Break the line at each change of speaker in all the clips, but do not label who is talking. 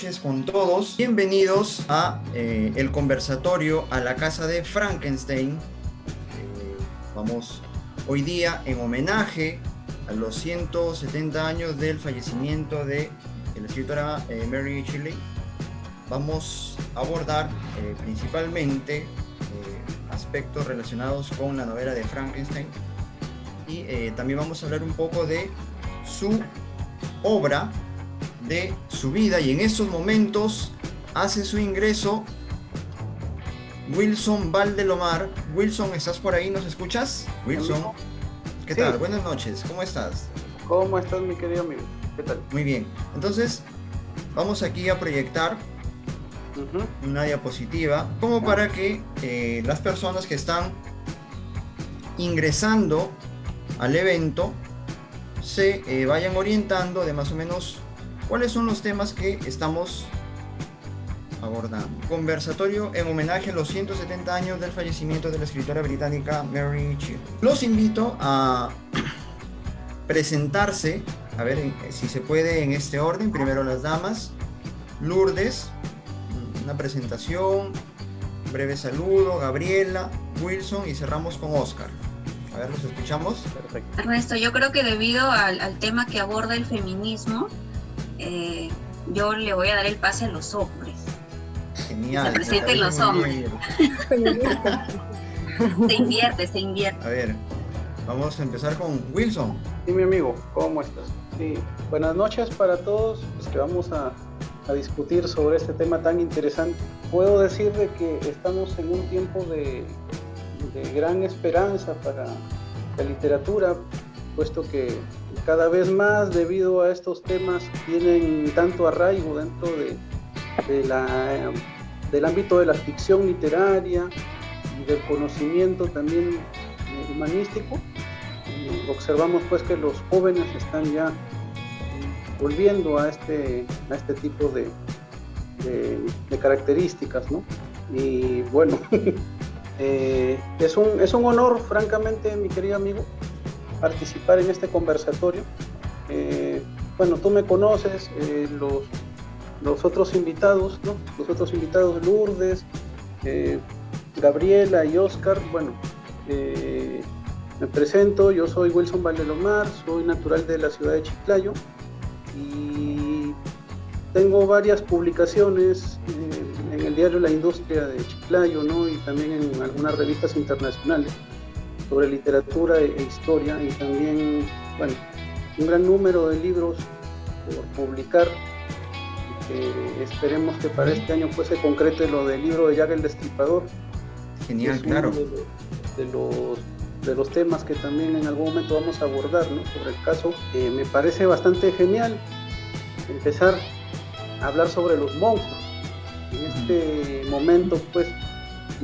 noches con todos. Bienvenidos a el conversatorio a la casa de Frankenstein. Vamos hoy día en homenaje a los 170 años del fallecimiento de la escritora Mary Shelley. Vamos a abordar principalmente aspectos relacionados con la novela de Frankenstein y también vamos a hablar un poco de su obra, de su vida, y en estos momentos hace su ingreso Wilson Valdelomar. Wilson, ¿estás por ahí? ¿Nos escuchas? Wilson, ¿qué tal? Buenas noches, ¿cómo estás?
¿Cómo estás, mi querido amigo? ¿Qué tal?
Muy bien, entonces vamos aquí a proyectar una diapositiva como para que las personas que están ingresando al evento se vayan orientando de más o menos cuáles son los temas que estamos abordando. Conversatorio en homenaje a los 170 años del fallecimiento de la escritora británica Mary Shelley. Los invito a presentarse, a ver si se puede en este orden. Primero las damas. Lourdes, una presentación, un breve saludo. Gabriela, Wilson, y cerramos con Oscar. A ver, ¿los escuchamos?
Perfecto. Ernesto, yo creo que debido al tema que aborda el feminismo, yo le voy a dar el pase a los hombres.
Genial.
Se presenten los hombres. Se invierte.
A ver, vamos a empezar con Wilson.
Sí, mi amigo, ¿cómo estás? Sí, buenas noches para todos los que vamos a discutir sobre este tema tan interesante. Puedo decir de que estamos en un tiempo de gran esperanza para la literatura, puesto que cada vez más, debido a estos temas, tienen tanto arraigo dentro del ámbito de la ficción literaria y del conocimiento también humanístico. Observamos pues que los jóvenes están ya volviendo a este tipo de características, ¿no? Y bueno, es un honor, francamente, mi querido amigo, participar en este conversatorio. Bueno, tú me conoces, los otros invitados, ¿no? Los otros invitados, Lourdes, Gabriela y Oscar. Bueno, me presento, yo soy Wilson Valdelomar, soy natural de la ciudad de Chiclayo y tengo varias publicaciones en el diario La Industria de Chiclayo, ¿no? Y también en algunas revistas internacionales sobre literatura e historia, y también, bueno, un gran número de libros por publicar. Esperemos que para este año pues se concrete lo del libro de Jack el Destripador.
Genial, claro.
De los temas que también en algún momento vamos a abordar, ¿no? Sobre el caso, me parece bastante genial empezar a hablar sobre los monstruos. En este momento pues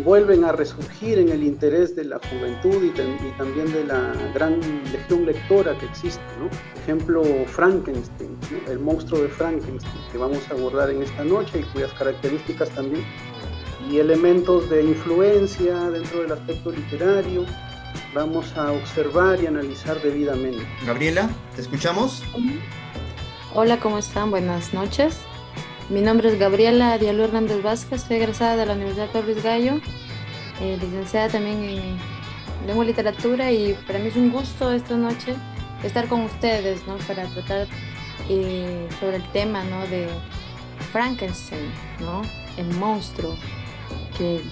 vuelven a resurgir en el interés de la juventud y también de la gran legión lectora que existe, ¿no? Por ejemplo, Frankenstein, ¿no? El monstruo de Frankenstein, que vamos a abordar en esta noche y cuyas características también y elementos de influencia dentro del aspecto literario vamos a observar y analizar debidamente.
Gabriela, ¿te escuchamos?
Hola, ¿cómo están? Buenas noches. Mi nombre es Gabriela Diallo Hernández Vázquez, soy egresada de la Universidad Pedro Luis Gallo, licenciada también en Lengua y Literatura, y para mí es un gusto esta noche estar con ustedes, ¿no? Para tratar sobre el tema, ¿no? De Frankenstein, ¿no? El monstruo que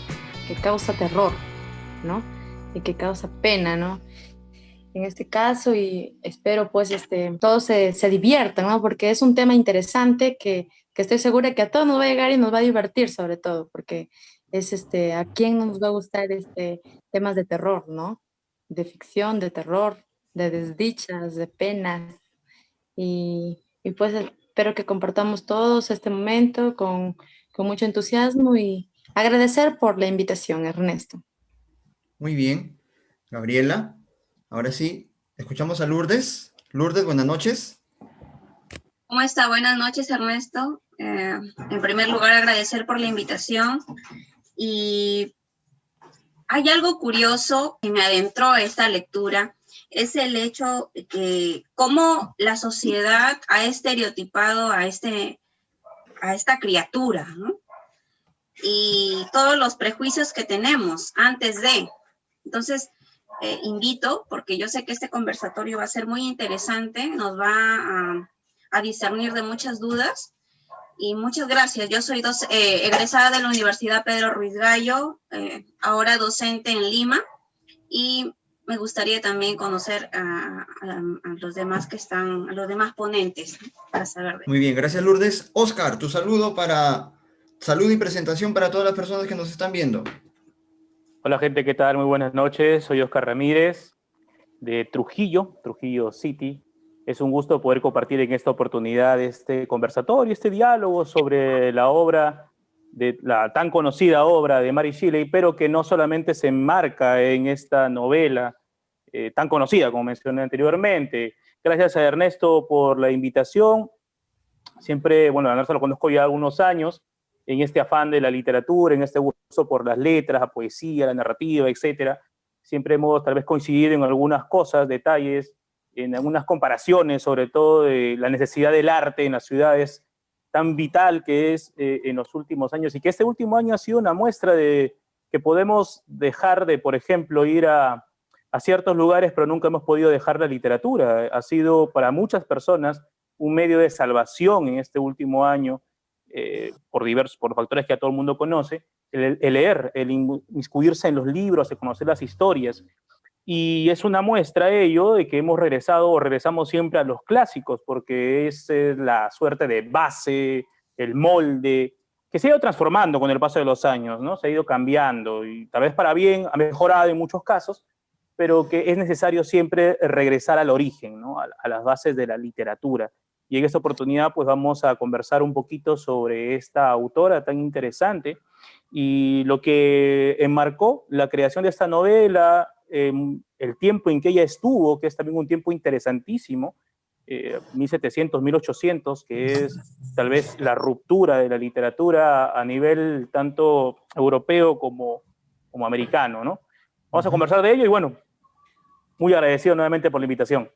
causa terror, ¿no? Y que causa pena, ¿no? En este caso, y espero pues todos se diviertan, ¿no? Porque es un tema interesante que estoy segura que a todos nos va a llegar y nos va a divertir, sobre todo, porque es a quién nos va a gustar temas de terror, ¿no? De ficción, de terror, de desdichas, de penas, y pues espero que compartamos todos este momento con mucho entusiasmo, y agradecer por la invitación, Ernesto.
Muy bien, Gabriela. Ahora sí, escuchamos a Lourdes. Lourdes, buenas noches.
¿Cómo está? Buenas noches, Ernesto. En primer lugar, agradecer por la invitación. Y hay algo curioso que me adentró a esta lectura, es el hecho de que cómo la sociedad ha estereotipado a este a esta criatura, ¿no? Y todos los prejuicios que tenemos antes de. Entonces, invito, porque yo sé que este conversatorio va a ser muy interesante, nos va a discernir de muchas dudas. Y muchas gracias. Yo soy egresada de la Universidad Pedro Ruiz Gallo, ahora docente en Lima, y me gustaría también conocer a los demás a los demás ponentes, ¿no? Para saber de.
Muy bien, gracias Lourdes. Oscar, tu saludo y presentación para todas las personas que nos están viendo.
Hola gente, ¿qué tal? Muy buenas noches. Soy Oscar Ramírez de Trujillo City. Es un gusto poder compartir en esta oportunidad este conversatorio, este diálogo sobre la obra, de la tan conocida obra de Mary Shelley, pero que no solamente se enmarca en esta novela tan conocida como mencioné anteriormente. Gracias a Ernesto por la invitación. Siempre, bueno, a Ernesto lo conozco ya algunos años, en este afán de la literatura, en este gusto por las letras, la poesía, la narrativa, etcétera. Siempre hemos tal vez coincidido en algunas cosas, detalles, en algunas comparaciones, sobre todo de la necesidad del arte en las ciudades, tan vital que es en los últimos años, y que este último año ha sido una muestra de que podemos dejar de, por ejemplo, ir a ciertos lugares, pero nunca hemos podido dejar la literatura. Ha sido para muchas personas un medio de salvación en este último año, por los factores que a todo el mundo conoce, el leer, el inmiscuirse en los libros, el conocer las historias. Y es una muestra ello de que hemos regresado o regresamos siempre a los clásicos, porque es la suerte de base, el molde, que se ha ido transformando con el paso de los años, ¿no? Se ha ido cambiando y tal vez para bien, ha mejorado en muchos casos, pero que es necesario siempre regresar al origen, ¿no? A las bases de la literatura. Y en esta oportunidad pues vamos a conversar un poquito sobre esta autora tan interesante y lo que enmarcó la creación de esta novela, el tiempo en que ella estuvo, que es también un tiempo interesantísimo, 1700, 1800, que es tal vez la ruptura de la literatura a nivel tanto europeo como americano, ¿no? Vamos a conversar de ello y bueno, muy agradecido nuevamente por la invitación.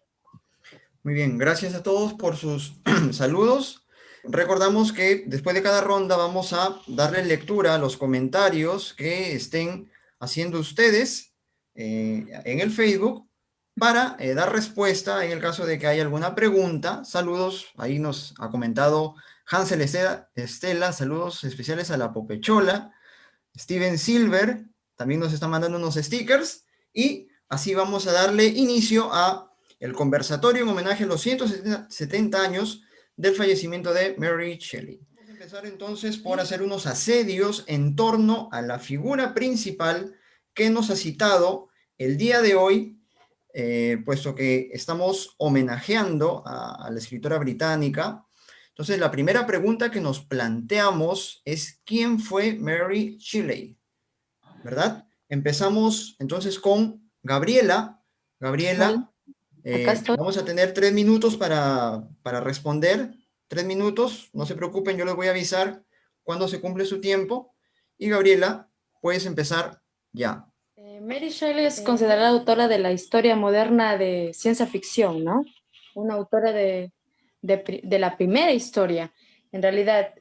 Muy bien, gracias a todos por sus saludos. Recordamos que después de cada ronda vamos a darle lectura a los comentarios que estén haciendo ustedes en el Facebook para dar respuesta en el caso de que haya alguna pregunta. Saludos, ahí nos ha comentado Hansel Estela, saludos especiales a la Popechola. Steven Silver también nos está mandando unos stickers y así vamos a darle inicio a el conversatorio en homenaje a los 170 años del fallecimiento de Mary Shelley. Vamos a empezar entonces por hacer unos asedios en torno a la figura principal que nos ha citado el día de hoy, puesto que estamos homenajeando a la escritora británica. Entonces, la primera pregunta que nos planteamos es ¿quién fue Mary Shelley? ¿Verdad? Empezamos entonces con Gabriela. Gabriela, vamos a tener 3 minutos para responder. 3 minutos, no se preocupen, yo les voy a avisar cuando se cumple su tiempo. Y Gabriela, puedes empezar ya.
Mary Shelley es considerada autora de la historia moderna de ciencia ficción, ¿no? Una autora de la primera historia. En realidad,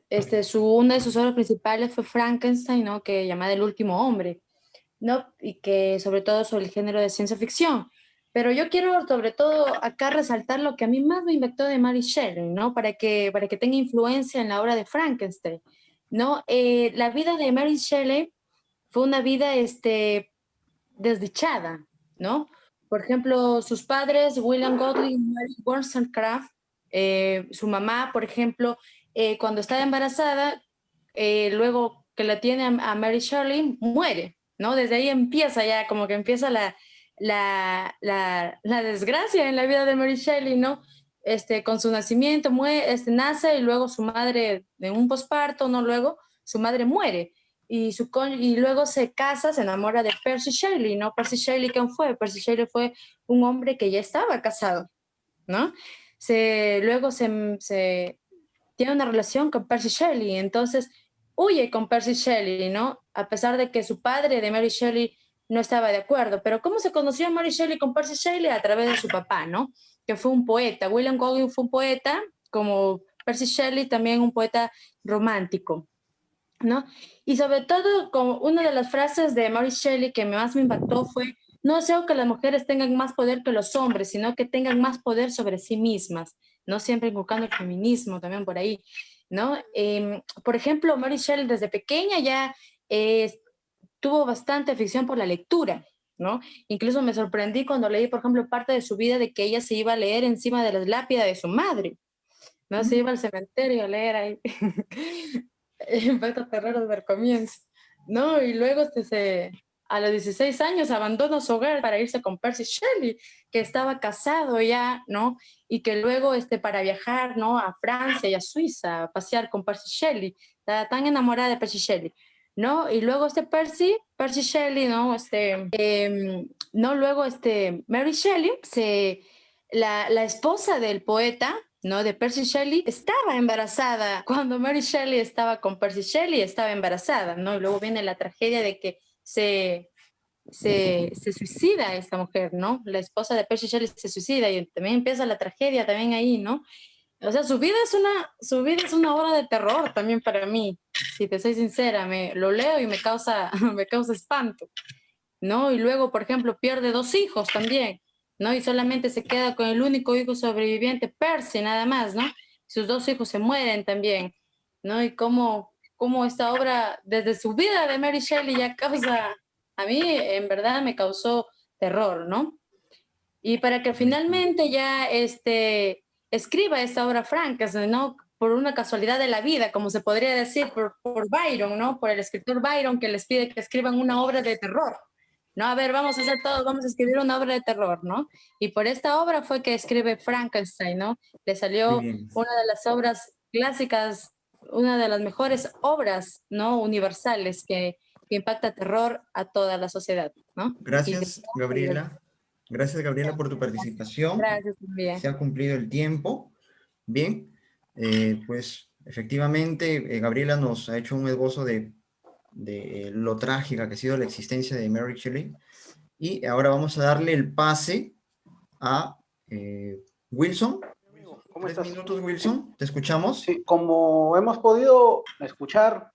una de sus obras principales fue Frankenstein, ¿no? Que llamada El último hombre, ¿no? Y que sobre todo sobre el género de ciencia ficción. Pero yo quiero sobre todo acá resaltar lo que a mí más me impactó de Mary Shelley, ¿no? Para que tenga influencia en la obra de Frankenstein, ¿no? La vida de Mary Shelley fue una vida desdichada, ¿no? Por ejemplo, sus padres, William Godwin y Mary Wollstonecraft, su mamá, por ejemplo, cuando estaba embarazada, luego que la tiene a Mary Shelley, muere, ¿no? Desde ahí empieza ya, como que empieza la desgracia en la vida de Mary Shelley, ¿no? Con su nacimiento, nace y luego su madre, en un posparto, ¿no? Luego su madre muere. Y luego se casa, se enamora de Percy Shelley, ¿no? Percy Shelley, ¿quién fue? Percy Shelley fue un hombre que ya estaba casado, ¿no? Luego tiene una relación con Percy Shelley, entonces huye con Percy Shelley, ¿no? A pesar de que su padre de Mary Shelley no estaba de acuerdo. Pero ¿cómo se conoció Mary Shelley con Percy Shelley? A través de su papá, ¿no? Que fue un poeta. William Godwin fue un poeta, como Percy Shelley también un poeta romántico, ¿no? Y sobre todo, como una de las frases de Mary Shelley que más me impactó fue: no deseo que las mujeres tengan más poder que los hombres, sino que tengan más poder sobre sí mismas, ¿no? Siempre inculcando el feminismo también por ahí, ¿no? Por ejemplo, Mary Shelley desde pequeña ya tuvo bastante afición por la lectura, ¿no? Incluso me sorprendí cuando leí, por ejemplo, parte de su vida de que ella se iba a leer encima de las lápidas de su madre, ¿no? Se iba al cementerio a leer ahí. Impacto terror desde el comienzo, ¿no? Y luego a los 16 años abandonó su hogar para irse con Percy Shelley, que estaba casado ya, ¿no? Y que luego para viajar, ¿no? A Francia y a Suiza, a pasear con Percy Shelley, estaba tan enamorada de Percy Shelley, ¿no? Y luego Percy Shelley, ¿no? No, luego Mary Shelley, la esposa del poeta, ¿no? De Percy Shelley, estaba embarazada. Cuando Mary Shelley estaba con Percy Shelley, estaba embarazada, ¿no? Y luego viene la tragedia de que se suicida esta mujer, ¿no? La esposa de Percy Shelley se suicida y también empieza la tragedia también ahí, ¿no? O sea, su vida es una obra de terror también para mí, si te soy sincera, lo leo y me causa, me causa espanto, ¿no? Y luego, por ejemplo, pierde 2 hijos también, ¿no? Y solamente se queda con el único hijo sobreviviente, Percy, nada más, ¿no? Sus 2 hijos se mueren también, ¿no? Y cómo esta obra, desde su vida de Mary Shelley, ya causa, a mí en verdad me causó terror, ¿no? Y para que finalmente ya escriba esta obra Frankenstein, ¿no? Por una casualidad de la vida, como se podría decir, por Byron, ¿no? Por el escritor Byron, que les pide que escriban una obra de terror, ¿no? A ver, vamos a hacer todo, vamos a escribir una obra de terror, ¿no? Y por esta obra fue que escribe Frankenstein, ¿no? Le
Muy
salió
bien.
una de las obras clásicas, una de las mejores obras, ¿no? Universales que impacta terror a toda la sociedad, ¿no?
Gracias, Gabriela. Gracias, Gabriela, por tu participación.
Gracias también.
Se ha cumplido el tiempo. Bien, pues efectivamente, Gabriela nos ha hecho un esbozo de lo trágica que ha sido la existencia de Mary Shelley. Y ahora vamos a darle el pase a Wilson.
¿Cómo
3
estás?
minutos, Wilson. ¿Te escuchamos?
Sí, como hemos podido escuchar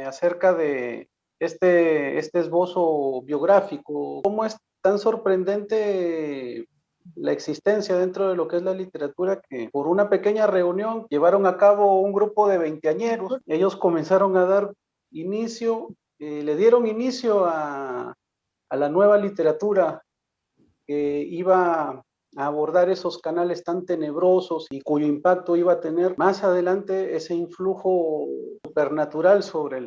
acerca de este esbozo biográfico, cómo es tan sorprendente la existencia dentro de lo que es la literatura, que por una pequeña reunión llevaron a cabo un grupo de veinteañeros. Ellos comenzaron a dar inicio, le dieron inicio a la nueva literatura que iba a abordar esos canales tan tenebrosos y cuyo impacto iba a tener más adelante ese influjo supernatural sobre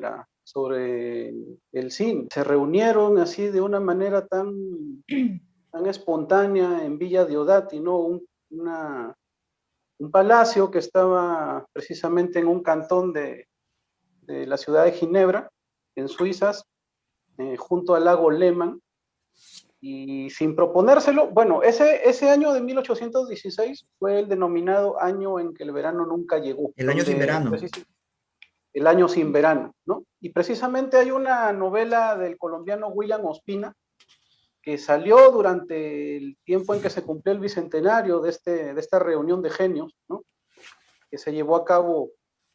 el cine. Se reunieron así de una manera tan espontánea en Villa Diodati, ¿no? Un palacio que estaba precisamente en un cantón de la ciudad de Ginebra, en Suiza, junto al lago Lehmann. Y sin proponérselo, bueno, ese año de 1816 fue el denominado año en que el verano nunca llegó.
El año sin verano.
El año sin verano, ¿no? Y precisamente hay una novela del colombiano William Ospina que salió durante el tiempo en que se cumplió el bicentenario de esta reunión de genios, ¿no? Que se llevó a cabo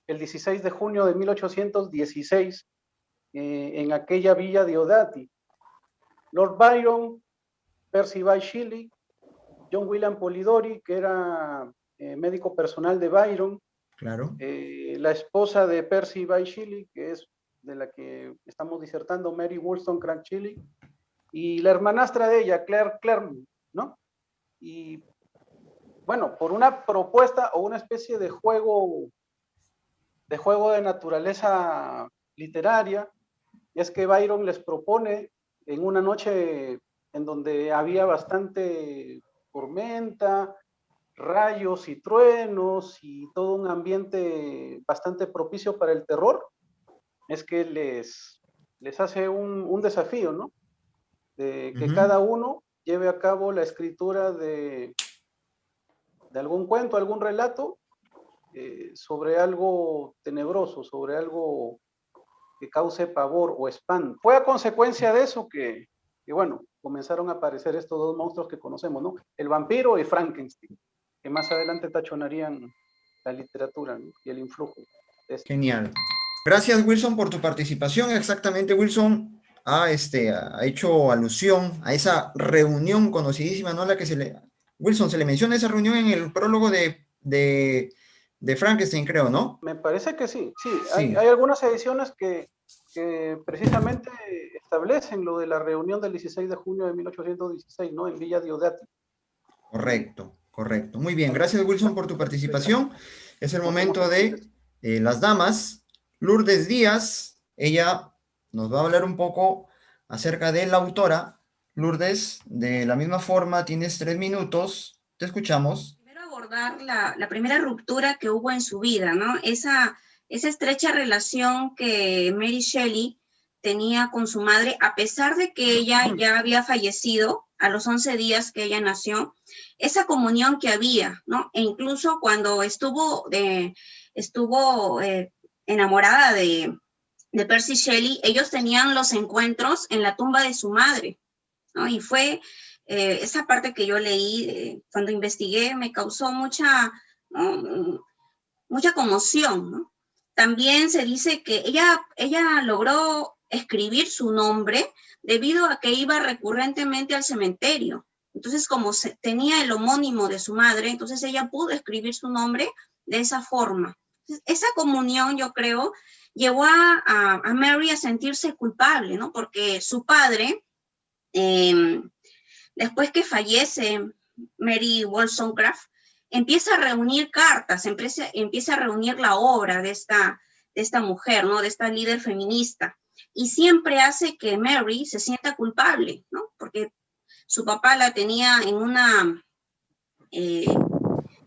el 16 de junio de 1816 en aquella Villa Diodati. Lord Byron, Percy Bysshe Shelley, John William Polidori, que era médico personal de Byron,
claro.
La esposa de Percy Bysshe Shelley, que es de la que estamos disertando, Mary Wollstonecraft Shelley, y la hermanastra de ella, Claire Claremont, ¿no? Y bueno, por una propuesta o una especie de juego de naturaleza literaria, es que Byron les propone en una noche en donde había bastante tormenta, rayos y truenos y todo un ambiente bastante propicio para el terror, es que les hace un desafío, ¿no? De que cada uno lleve a cabo la escritura de algún cuento, algún relato sobre algo tenebroso, sobre algo que cause pavor o espanto. Fue a consecuencia de eso que bueno, comenzaron a aparecer estos dos monstruos que conocemos, ¿no? El vampiro y Frankenstein, que más adelante tachonarían la literatura, ¿no? Y el influjo de esto.
Genial. Gracias, Wilson, por tu participación. Exactamente, Wilson ha hecho alusión a esa reunión conocidísima, ¿no? Wilson, se le menciona esa reunión en el prólogo de Frankenstein, creo, ¿no?
Me parece que sí, sí.
Sí.
Hay algunas ediciones que precisamente establecen lo de la reunión del 16 de junio de 1816, ¿no? En Villa Diodati.
Correcto, correcto. Muy bien, gracias, Wilson, por tu participación. Es el momento de las damas. Lourdes Díaz, ella nos va a hablar un poco acerca de la autora. Lourdes, de la misma forma, tienes 3 minutos. Te escuchamos.
Primero abordar la primera ruptura que hubo en su vida, ¿no? Esa estrecha relación que Mary Shelley tenía con su madre, a pesar de que ella ya había fallecido a los 11 días que ella nació, esa comunión que había, ¿no? E incluso cuando estuvo enamorada de Percy Shelley, ellos tenían los encuentros en la tumba de su madre, ¿no? Y fue esa parte que yo leí cuando investigué, me causó mucha conmoción, ¿no? También se dice que ella logró escribir su nombre debido a que iba recurrentemente al cementerio. Entonces, como tenía el homónimo de su madre, entonces ella pudo escribir su nombre de esa forma. Entonces, esa comunión, yo creo, llevó a Mary a sentirse culpable, ¿no? Porque su padre, después que fallece Mary Wollstonecraft, empieza a reunir cartas, empieza a reunir la obra de esta mujer, ¿no? De esta líder feminista. Y siempre hace que Mary se sienta culpable, ¿no? Porque su papá la tenía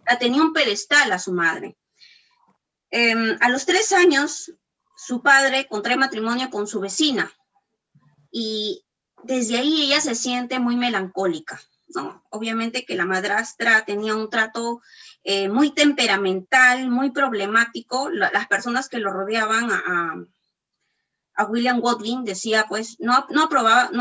la tenía un pedestal a su madre. A los 3 años, su padre contrae matrimonio con su vecina. Y desde ahí ella se siente muy melancólica, ¿no? Obviamente que la madrastra tenía un trato muy temperamental, muy problemático. Las personas que lo rodeaban a William Godwin decía, pues, no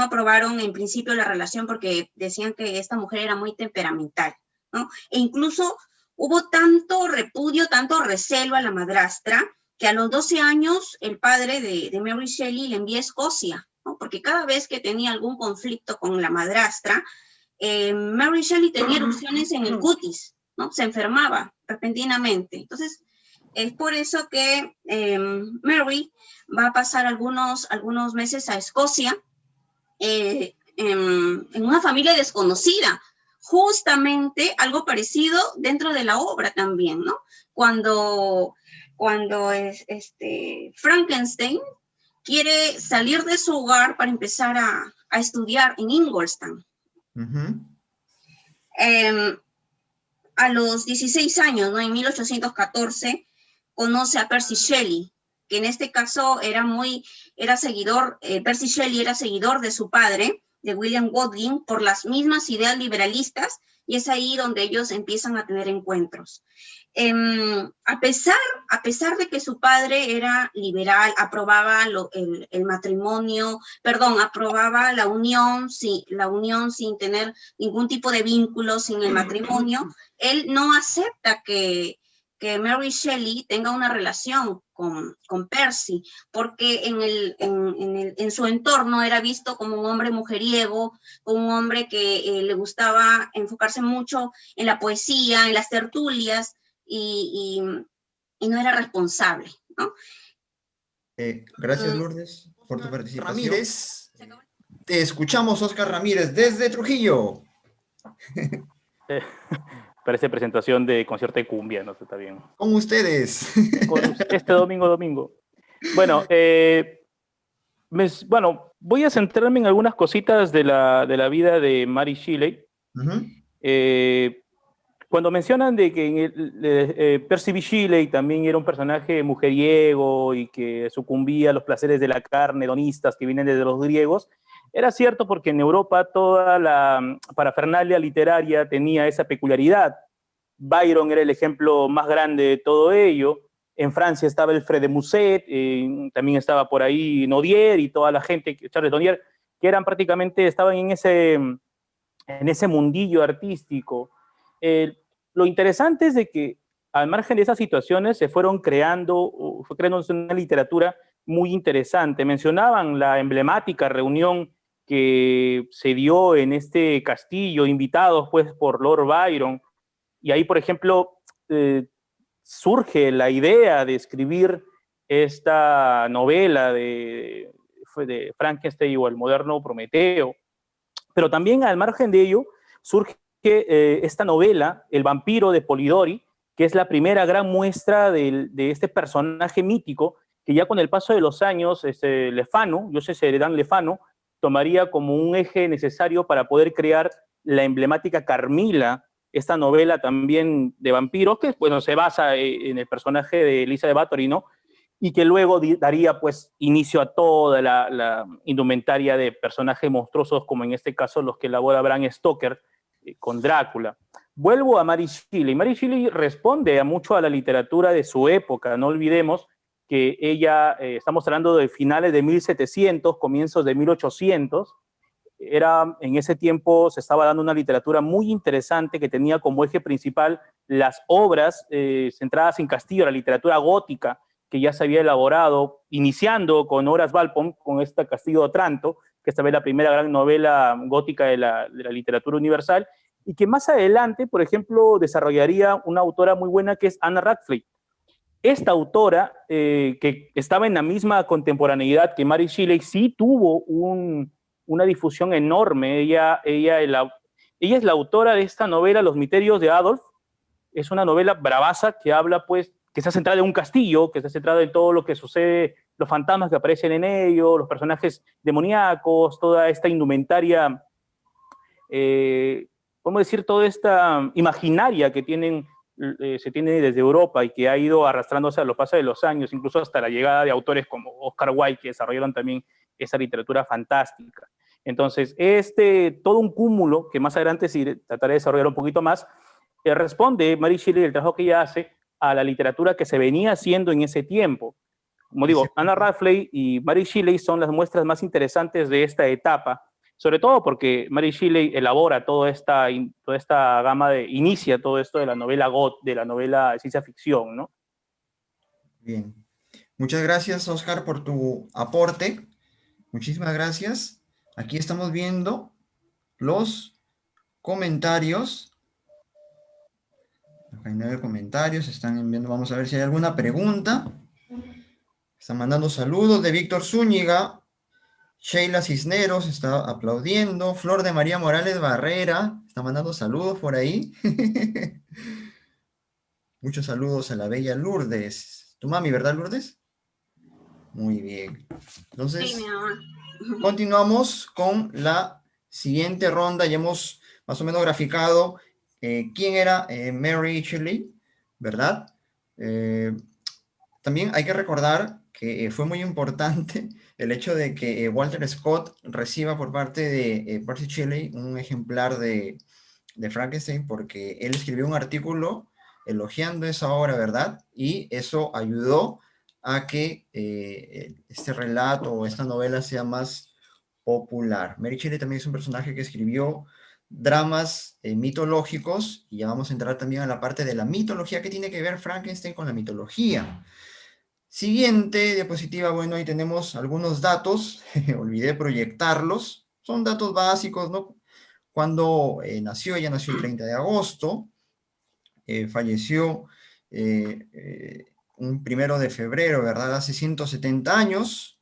aprobaron en principio la relación porque decían que esta mujer era muy temperamental, ¿no? E incluso hubo tanto repudio, tanto recelo a la madrastra, que a los 12 años el padre de Mary Shelley le envía a Escocia, ¿no? Porque cada vez que tenía algún conflicto con la madrastra, Mary Shelley tenía erupciones en el cutis, ¿no? Se enfermaba repentinamente. Entonces, es por eso que Mary va a pasar algunos meses a Escocia en una familia desconocida. Justamente algo parecido dentro de la obra también, ¿no? Cuando Frankenstein quiere salir de su hogar para empezar a estudiar en Ingolstadt. A los 16 años, ¿no? En 1814, conoce a Percy Shelley, que en este caso Percy Shelley era seguidor de su padre, de William Godwin, por las mismas ideas liberalistas, y es ahí donde ellos empiezan a tener encuentros. A pesar de que su padre era liberal, aprobaba el matrimonio, aprobaba la unión sin tener ningún tipo de vínculo, sin el matrimonio, él no acepta que Mary Shelley tenga una relación con Percy, porque en su entorno era visto como un hombre mujeriego, como un hombre que le gustaba enfocarse mucho en la poesía, en las tertulias, y no era responsable, ¿no?
Gracias, Lourdes, por tu participación. Ramírez, te escuchamos, Oscar Ramírez, desde Trujillo.
Parece presentación de concierto de cumbia, no sé, está bien.
Con ustedes.
Este domingo. Bueno, voy a centrarme en algunas cositas de la vida de Mary Shelley. Cuando mencionan de que Percy B. Shelley también era un personaje mujeriego y que sucumbía a los placeres de la carne hedonistas que vienen desde los griegos, era cierto porque en Europa toda la parafernalia literaria tenía esa peculiaridad. Byron era el ejemplo más grande de todo ello. En Francia estaba Alfred de Musset, también estaba por ahí Nodier y toda la gente, Charles Nodier, que estaban en ese mundillo artístico. Lo interesante es de que al margen de esas situaciones se fue creándose una literatura muy interesante. Mencionaban la emblemática reunión que se dio en este castillo, invitados pues por Lord Byron, y ahí, por ejemplo, surge la idea de escribir esta novela de Frankenstein o el moderno Prometeo, pero también al margen de ello surge esta novela, El vampiro de Polidori, que es la primera gran muestra de este personaje mítico que ya con el paso de los años, Lefano, Joseph Sheridan Lefano, tomaría como un eje necesario para poder crear la emblemática Carmila, esta novela también de vampiros, que bueno, se basa en el personaje de Elisa de Bathory, ¿no? Y que luego daría pues inicio a toda la indumentaria de personajes monstruosos, como en este caso los que elabora Bram Stoker con Drácula. Vuelvo a Mary Shelley. Mary Shelley responde mucho a la literatura de su época. No olvidemos que ella, estamos hablando de finales de 1700, comienzos de 1800, en ese tiempo se estaba dando una literatura muy interesante que tenía como eje principal las obras centradas en Castillo, la literatura gótica que ya se había elaborado, iniciando con Horace Walpole, con este Castillo de Otranto, que esta vez la primera gran novela gótica de la literatura universal, y que más adelante, por ejemplo, desarrollaría una autora muy buena que es Anna Radcliffe. Esta autora, que estaba en la misma contemporaneidad que Mary Shelley, sí tuvo una difusión enorme. Ella es la autora de esta novela, Los misterios de Adolf. Es una novela bravaza que habla, pues, que está centrada en un castillo, que está centrada en todo lo que sucede, los fantasmas que aparecen en ello, los personajes demoníacos, toda esta indumentaria, podemos decir, toda esta imaginaria que se tiene desde Europa y que ha ido arrastrándose a lo paso de los años, incluso hasta la llegada de autores como Oscar Wilde, que desarrollaron también esa literatura fantástica. Entonces, todo un cúmulo, que más adelante sí trataré de desarrollar un poquito más, responde Mary Shelley, el trabajo que ella hace, a la literatura que se venía haciendo en ese tiempo. Como digo, Anna Radcliffe y Mary Shelley son las muestras más interesantes de esta etapa, sobre todo porque Mary Shelley elabora toda esta gama inicia todo esto de la novela de la novela de ciencia ficción, ¿no?
Bien. Muchas gracias, Oscar, por tu aporte. Muchísimas gracias. Aquí estamos viendo los comentarios. Hay 9 comentarios, están enviando, vamos a ver si hay alguna pregunta. Están mandando saludos de Víctor Zúñiga. Sheila Cisneros está aplaudiendo. Flor de María Morales Barrera está mandando saludos por ahí. Muchos saludos a la bella Lourdes. Tu mami, ¿verdad, Lourdes? Muy bien. Entonces,
Sí, mi mamá.
continuamos con la siguiente ronda. Ya hemos más o menos graficado quién era Mary Shelley, ¿verdad? También hay que recordar que fue muy importante el hecho de que Walter Scott reciba por parte de Percy Shelley un ejemplar de Frankenstein, porque él escribió un artículo elogiando esa obra, ¿verdad? Y eso ayudó a que este relato o esta novela sea más popular. Mary Shelley también es un personaje que escribió dramas mitológicos, y ya vamos a entrar también a la parte de la mitología. ¿Qué tiene que ver Frankenstein con la mitología? Siguiente diapositiva. Bueno, ahí tenemos algunos datos, olvidé proyectarlos, son datos básicos, ¿no? Cuando nació, ella nació el 30 de agosto, falleció un 1 de febrero, ¿verdad? Hace 170 años,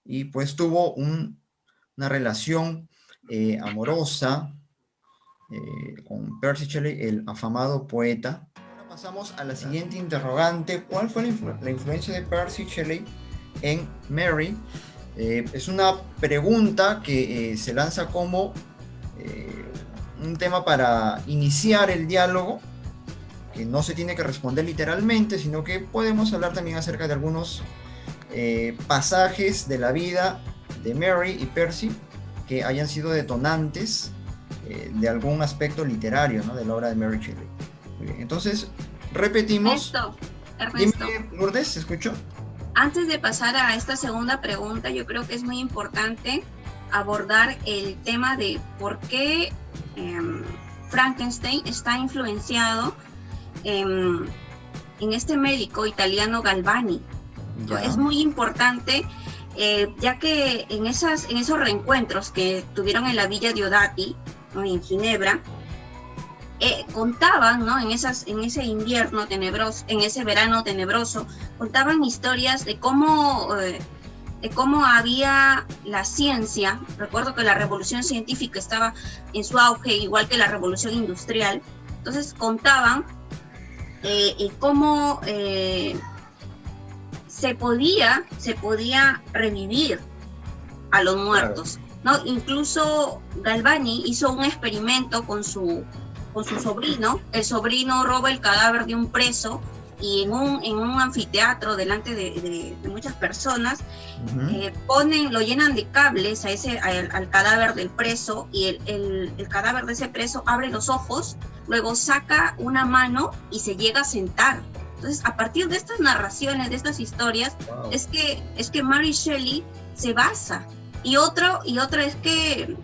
y pues tuvo una relación amorosa con Percy Shelley, el afamado poeta. Ahora pasamos a la siguiente interrogante. ¿Cuál fue la influencia de Percy Shelley en Mary? Es una pregunta que se lanza como un tema para iniciar el diálogo, que no se tiene que responder literalmente, sino que podemos hablar también acerca de algunos pasajes de la vida de Mary y Percy que hayan sido detonantes de algún aspecto literario, ¿no?, de la obra de Mary Shelley. Muy bien, entonces repetimos.
Ernesto.
Dime, Lourdes, ¿se escuchó?
Antes de pasar a esta segunda pregunta, yo creo que es muy importante abordar el tema de por qué Frankenstein está influenciado en este médico italiano Galvani.
Ya.
Es muy importante, ya que en esos reencuentros que tuvieron en la Villa Diodati, ¿no?, en Ginebra, contaban, ¿no?, en ese invierno tenebroso, en ese verano tenebroso, contaban historias de cómo había la ciencia. Recuerdo que la revolución científica estaba en su auge, igual que la revolución industrial. Entonces contaban cómo se podía revivir a los muertos, ¿no? Incluso Galvani hizo un experimento con su sobrino. El sobrino roba el cadáver de un preso y en un anfiteatro delante de muchas personas, lo llenan de cables al cadáver del preso, y el cadáver de ese preso abre los ojos, luego saca una mano y se llega a sentar. Entonces, a partir de estas narraciones, de estas historias, wow, es que Mary Shelley se basa. Y otra es que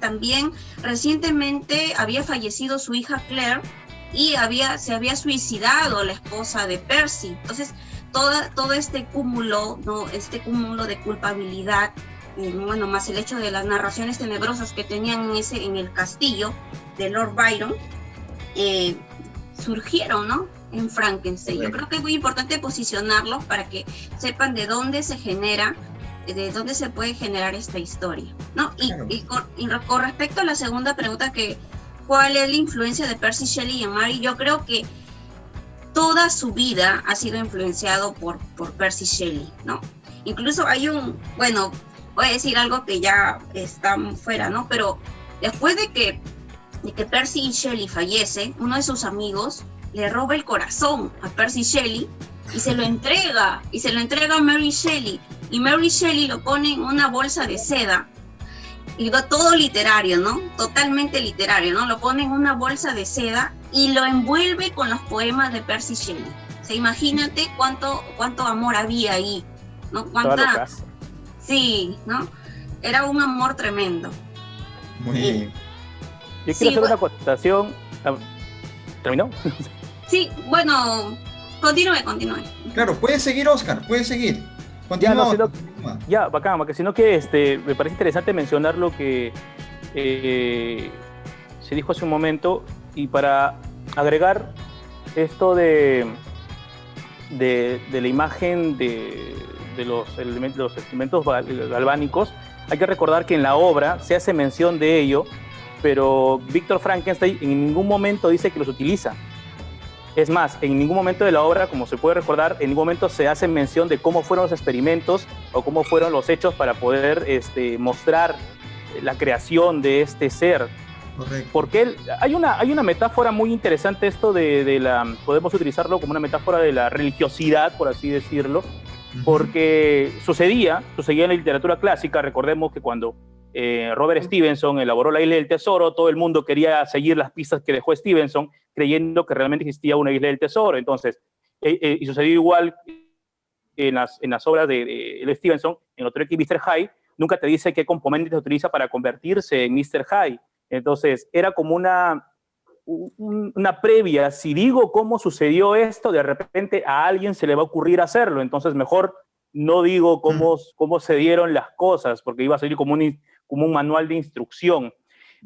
también recientemente había fallecido su hija Claire, y se había suicidado la esposa de Percy. Entonces, todo este cúmulo, ¿no?, de culpabilidad, bueno, más el hecho de las narraciones tenebrosas que tenían en el castillo de Lord Byron, surgieron, ¿no?, en Frankenstein. Yo creo que es muy importante posicionarlos para que sepan de dónde se genera, de dónde se puede generar esta historia, ¿no? Y con respecto a la segunda pregunta, ¿cuál es la influencia de Percy Shelley en Mary? Yo creo que toda su vida ha sido influenciado por Percy Shelley, ¿no? Incluso bueno, voy a decir algo que ya está fuera, ¿no? Pero después de que Percy Shelley fallece, uno de sus amigos le roba el corazón a Percy Shelley y se lo entrega a Mary Shelley, y Mary Shelley lo pone en una bolsa de seda, y todo literario, ¿no? Totalmente literario, ¿no? Lo pone en una bolsa de seda y lo envuelve con los poemas de Percy Shelley. O sea, imagínate cuánto amor había ahí, ¿no? Sí, ¿no? Era un amor tremendo.
Muy bien.
Yo quiero hacer una acotación. ¿Terminó?
Sí, bueno, continúe.
Claro, puedes seguir, Oscar, puedes seguir. Continúa.
Ya, bacán, porque sino que me parece interesante mencionar lo que se dijo hace un momento, y para agregar esto de la imagen de los elementos galvánicos, hay que recordar que en la obra se hace mención de ello, pero Víctor Frankenstein en ningún momento dice que los utiliza. Es más, en ningún momento de la obra, como se puede recordar, en ningún momento se hace mención de cómo fueron los experimentos o cómo fueron los hechos para poder mostrar la creación de este ser.
Correcto.
Porque hay una metáfora muy interesante, podemos utilizarlo como una metáfora de la religiosidad, por así decirlo, porque sucedía en la literatura clásica. Recordemos que cuando Robert Stevenson elaboró La Isla del Tesoro, todo el mundo quería seguir las pistas que dejó Stevenson, creyendo que realmente existía una Isla del Tesoro. Entonces, y sucedió igual en las obras de Stevenson. En Otro y Mr. Hyde nunca te dice qué componente se utiliza para convertirse en Mr. Hyde. Entonces, era como una previa. Si digo cómo sucedió esto, de repente a alguien se le va a ocurrir hacerlo. Entonces, mejor no digo cómo se dieron las cosas, porque iba a salir como un manual de instrucción.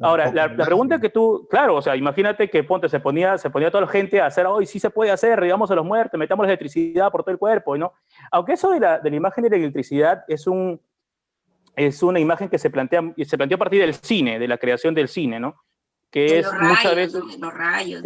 Ahora, la pregunta que tú, claro, o sea, imagínate que se ponía toda la gente a hacer, hoy sí se puede hacer, digamos a los muertos, metamos la electricidad por todo el cuerpo, ¿no? Aunque eso de la imagen de la electricidad es una imagen que se planteó a partir del cine, de la creación del cine, ¿no? Que es muchas veces...
Los rayos,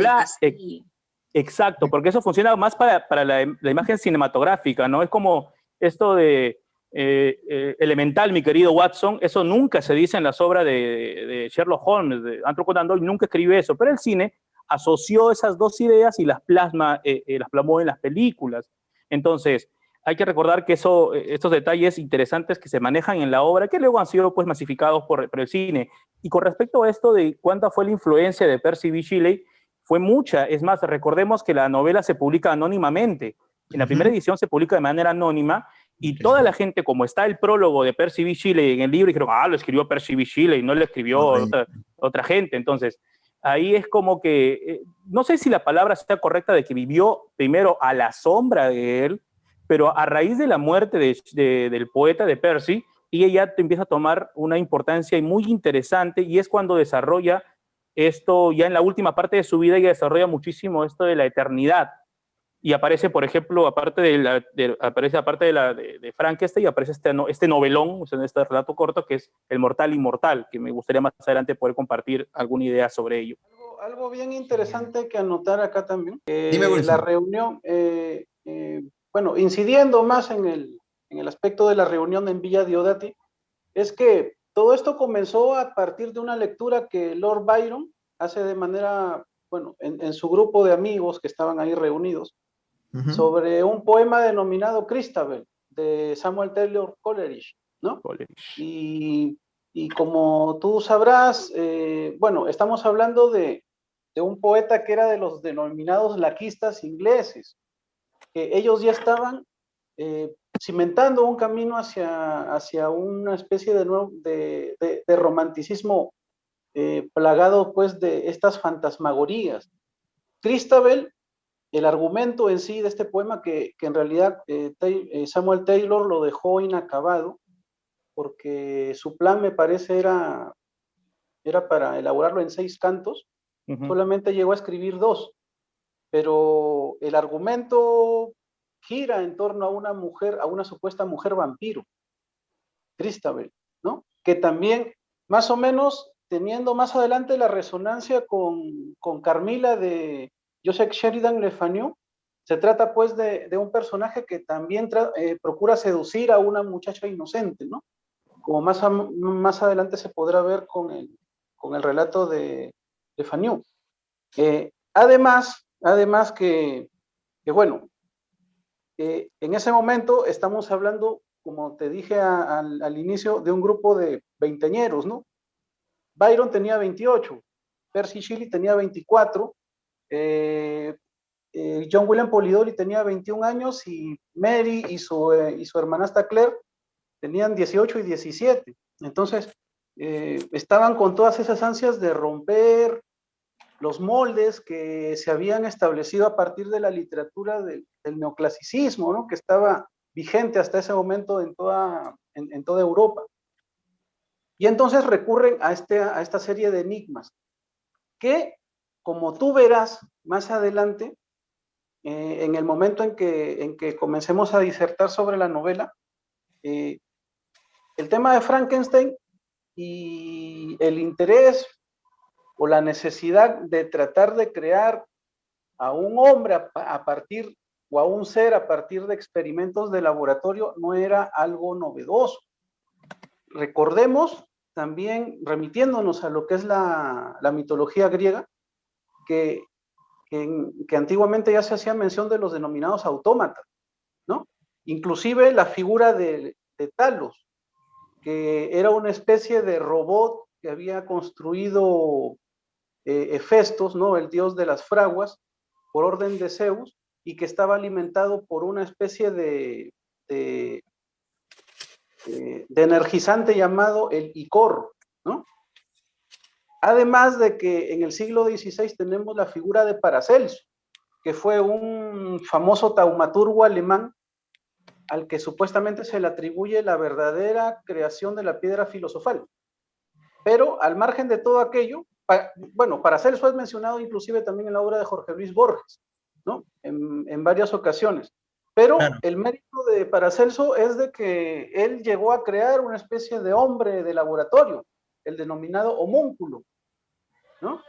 exacto, porque eso funciona más para la imagen cinematográfica, ¿no? Es como esto de elemental, mi querido Watson. Eso nunca se dice en las obras de Sherlock Holmes, de Arthur Conan Doyle, nunca escribe eso, pero el cine asoció esas dos ideas y las plasmó en las películas. Entonces, hay que recordar que estos detalles interesantes que se manejan en la obra, que luego han sido pues masificados por el cine. Y con respecto a esto de cuánta fue la influencia de Percy B. Shelley, fue mucha. Es más, recordemos que la novela se publica anónimamente. En la primera edición se publica de manera anónima, y toda la gente, como está el prólogo de Percy B. Shelley en el libro, dijeron, lo escribió Percy B. Shelley, no lo escribió otra gente. Entonces, ahí es como que, no sé si la palabra sea correcta de que vivió primero a la sombra de él, pero a raíz de la muerte del poeta de Percy, ella ya te empieza a tomar una importancia muy interesante y es cuando desarrolla esto, ya en la última parte de su vida, ella desarrolla muchísimo esto de la eternidad. Y aparece, por ejemplo, aparte de Frankenstein, aparece este novelón, o sea, este relato corto que es El Mortal Inmortal, que me gustaría más adelante poder compartir alguna idea sobre ello.
Algo bien interesante que anotar acá también,
Dime,
la
Wilson.
reunión, bueno, incidiendo más en el aspecto de la reunión en Villa Diodati, es que todo esto comenzó a partir de una lectura que Lord Byron hace de manera, bueno, en su grupo de amigos que estaban ahí reunidos, sobre un poema denominado Christabel, de Samuel Taylor Coleridge, ¿no? Y como tú sabrás, bueno, estamos hablando de un poeta que era de los denominados laquistas ingleses, que ellos ya estaban cimentando un camino hacia una especie de romanticismo plagado pues de estas fantasmagorías. Christabel, el argumento en sí de este poema, que en realidad Samuel Taylor lo dejó inacabado, porque su plan me parece era para elaborarlo en 6 cantos, solamente llegó a escribir 2, pero el argumento gira en torno a una mujer, a una supuesta mujer vampiro, Christabel, ¿no? Que también, más o menos, teniendo más adelante la resonancia con Carmila de Joseph Sheridan Le Fanu, se trata pues de un personaje que también procura seducir a una muchacha inocente, ¿no? Como más adelante se podrá ver con el relato de Fanu. Además que bueno, en ese momento estamos hablando, como te dije al inicio, de un grupo de veinteañeros, ¿no? Byron tenía 28, Percy Shelley tenía 24, John William Polidori tenía 21 años y Mary y su hermanastra Claire tenían 18 y 17. Entonces, estaban con todas esas ansias de romper los moldes que se habían establecido a partir de la literatura del neoclasicismo, ¿no? Que estaba vigente hasta ese momento en toda Europa. Y entonces recurren a esta serie de enigmas, que, como tú verás más adelante, en el momento en que comencemos a disertar sobre la novela, el tema de Frankenstein y el interés o la necesidad de tratar de crear a un hombre a partir, o a un ser a partir de experimentos de laboratorio, no era algo novedoso. Recordemos también, remitiéndonos a lo que es la mitología griega, que antiguamente ya se hacía mención de los denominados autómatas, ¿no? Inclusive la figura de Talos, que era una especie de robot que había construido Hefestos, ¿no? El dios de las fraguas, por orden de Zeus, y que estaba alimentado por una especie de energizante llamado el icor, ¿no? Además de que en el siglo XVI tenemos la figura de Paracelso, que fue un famoso taumaturgo alemán al que supuestamente se le atribuye la verdadera creación de la piedra filosofal. Pero al margen de todo aquello, bueno, Paracelso es mencionado inclusive también en la obra de Jorge Luis Borges, ¿no? En varias ocasiones. Pero claro, el mérito de Paracelso es de que él llegó a crear una especie de hombre de laboratorio, el denominado homúnculo, ¿no?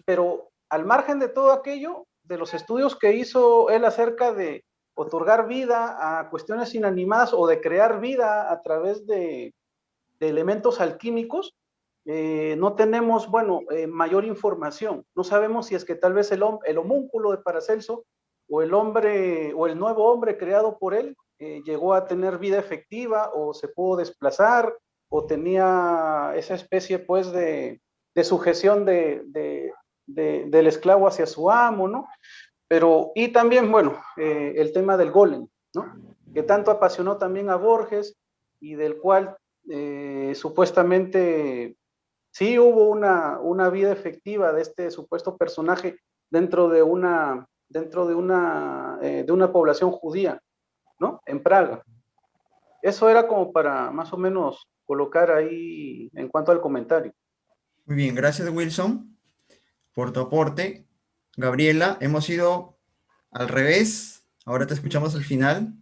Pero al margen de todo aquello, de los estudios que hizo él acerca de otorgar vida a cuestiones inanimadas o de crear vida a través de elementos alquímicos, no tenemos, bueno, mayor información. No sabemos si es que tal vez el homúnculo de Paracelso o el nuevo hombre creado por él llegó a tener vida efectiva o se pudo desplazar o tenía esa especie pues de sujeción del esclavo hacia su amo, ¿no? Pero, y también, bueno, el tema del golem, ¿no? Que tanto apasionó también a Borges y del cual supuestamente sí hubo una vida efectiva de este supuesto personaje dentro de una población judía, ¿no? En Praga. Eso era como para más o menos colocar ahí en cuanto al comentario.
Muy bien, gracias Wilson por tu aporte. Gabriela, hemos ido al revés. Ahora te escuchamos al final.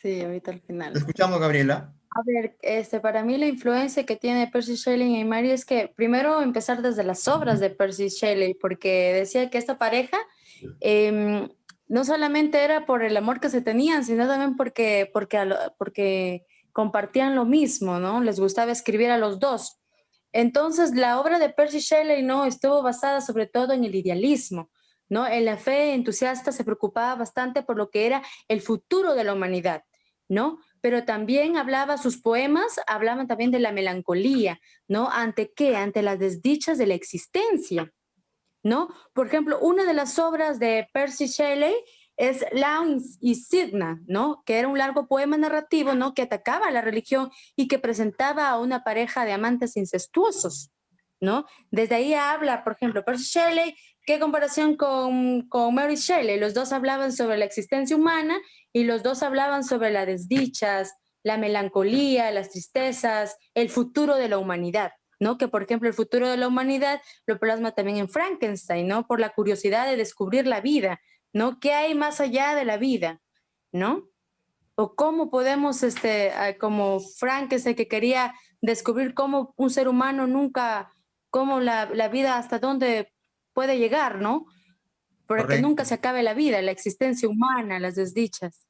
Sí, ahorita al
Te
final.
escuchamos, Gabriela.
A ver, para mí la influencia que tiene Percy Shelley en Mary es que primero empezar desde las obras de Percy Shelley, porque decía que esta pareja eh, no solamente era por el amor que se tenían, sino también porque compartían lo mismo, ¿no? Les gustaba escribir a los dos. Entonces, la obra de Percy Shelley, ¿no? Estuvo basada sobre todo en el idealismo, ¿no? En la fe entusiasta se preocupaba bastante por lo que era el futuro de la humanidad, ¿no? Pero también sus poemas hablaban también de la melancolía, ¿no? ¿Ante qué? Ante las desdichas de la existencia, ¿no? Por ejemplo, una de las obras de Percy Shelley es Laon y Sidna, ¿no? Que era un largo poema narrativo, ¿no? Que atacaba a la religión y que presentaba a una pareja de amantes incestuosos, ¿no? Desde ahí habla, por ejemplo, Percy Shelley, ¿qué comparación con Mary Shelley? Los dos hablaban sobre la existencia humana y los dos hablaban sobre las desdichas, la melancolía, las tristezas, el futuro de la humanidad, ¿no? Que, por ejemplo, el futuro de la humanidad lo plasma también en Frankenstein, ¿no? Por la curiosidad de descubrir la vida, ¿no? ¿Qué hay más allá de la vida, ¿no? O cómo podemos, como Frankenstein que quería descubrir cómo un ser humano nunca, cómo la vida hasta dónde puede llegar, ¿no? Porque nunca
Correcto.
se acabe la vida, la existencia humana, las desdichas,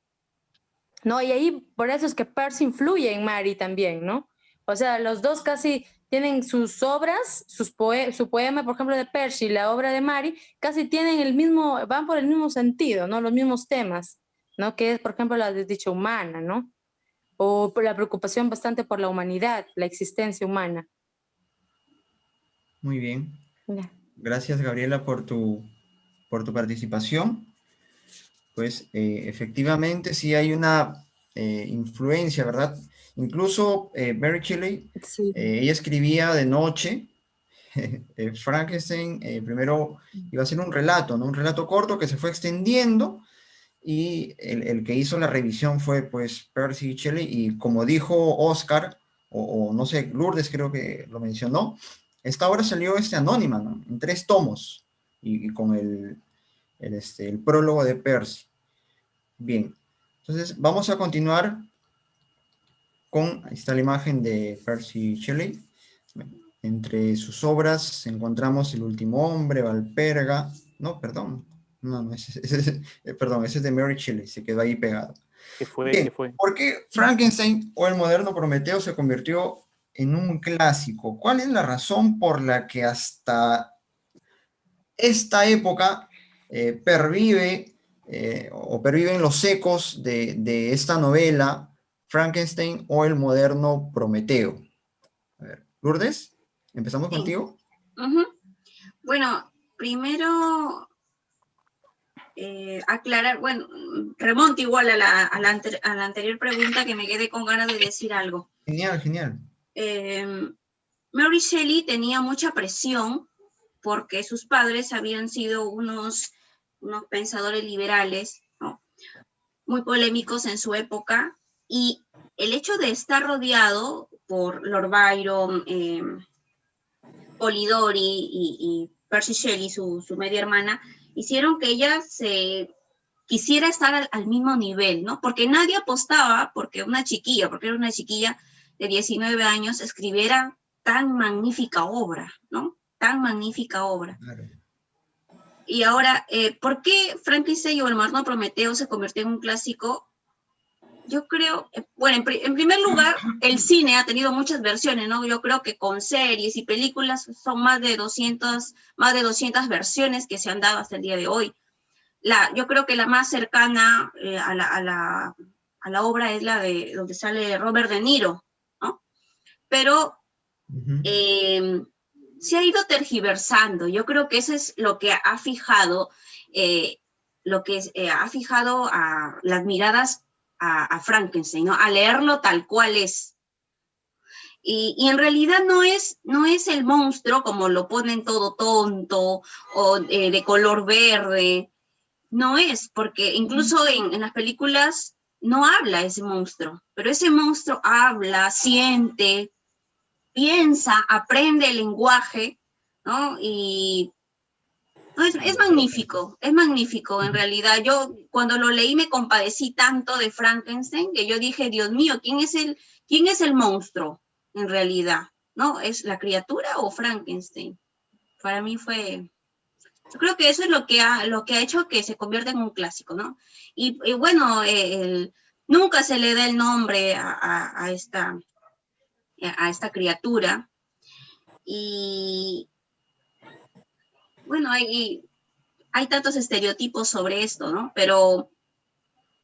¿no? Y ahí, por eso es que Percy influye en Mary también, ¿no? O sea, los dos casi tienen sus obras, su poema, por ejemplo, de Percy y la obra de Mary, casi tienen van por el mismo sentido, ¿no? Los mismos temas, ¿no? Que es, por ejemplo, la desdicha humana, ¿no? O por la preocupación bastante por la humanidad, la existencia humana.
Muy bien.
Ya.
Gracias, Gabriela, por tu participación. Pues efectivamente sí hay una influencia, ¿verdad? Incluso Mary Shelley,
Sí.
ella escribía de noche. Frankenstein primero iba a ser un relato, ¿no? Un relato corto que se fue extendiendo y el que hizo la revisión fue pues Percy Shelley y como dijo Oscar, o no sé, Lourdes creo que lo mencionó, esta obra salió anónima, ¿no? En 3 tomos y con el prólogo de Percy. Bien, entonces vamos a continuar con, ahí está la imagen de Percy Shelley. Entre sus obras encontramos El último hombre, Valperga, no, perdón, no, perdón, ese es de Mary Shelley, se quedó ahí pegado.
¿Qué fue?
Bien,
¿Qué fue?
¿por qué Frankenstein o el moderno Prometeo se convirtió en un clásico? ¿Cuál es la razón por la que hasta esta época perviven los ecos de esta novela, Frankenstein o el moderno Prometeo? A ver, Lourdes, empezamos
Sí.
contigo.
Bueno, primero aclarar, bueno, remonto igual a la anterior pregunta que me quedé con ganas de decir algo.
Genial, genial.
Mary Shelley tenía mucha presión porque sus padres habían sido unos pensadores liberales, ¿no? Muy polémicos en su época, y el hecho de estar rodeado por Lord Byron, Polidori y Percy Shelley, su media hermana, hicieron que ella se quisiera estar al mismo nivel, ¿no? Porque nadie apostaba porque era una chiquilla de 19 años escribiera tan magnífica obra, ¿no? Tan magnífica obra.
Claro.
Y ahora, ¿por qué Frankenstein o el moderno Prometeo se convirtió en un clásico? Yo creo, bueno, en primer lugar, el cine ha tenido muchas versiones, ¿no? Yo creo que con series y películas son más de 200 versiones que se han dado hasta el día de hoy. Yo creo que la más cercana a la obra es la de donde sale Robert De Niro, ¿no? Pero se ha ido tergiversando. Yo creo que eso es lo que ha fijado, a las miradas a Frankenstein, ¿no? A leerlo tal cual es. Y en realidad no es el monstruo como lo ponen todo tonto o de color verde. No es, porque incluso en las películas no habla ese monstruo, pero ese monstruo habla, siente, piensa, aprende el lenguaje, ¿no? Y no, es magnífico en realidad. Yo cuando lo leí me compadecí tanto de Frankenstein que yo dije, Dios mío, ¿quién es el monstruo en realidad? ¿No? ¿Es la criatura o Frankenstein? Para mí fue... Yo creo que eso es lo que ha hecho que se convierta en un clásico, ¿no? Y bueno, nunca se le da el nombre a esta criatura. Y bueno, hay tantos estereotipos sobre esto, ¿no? Pero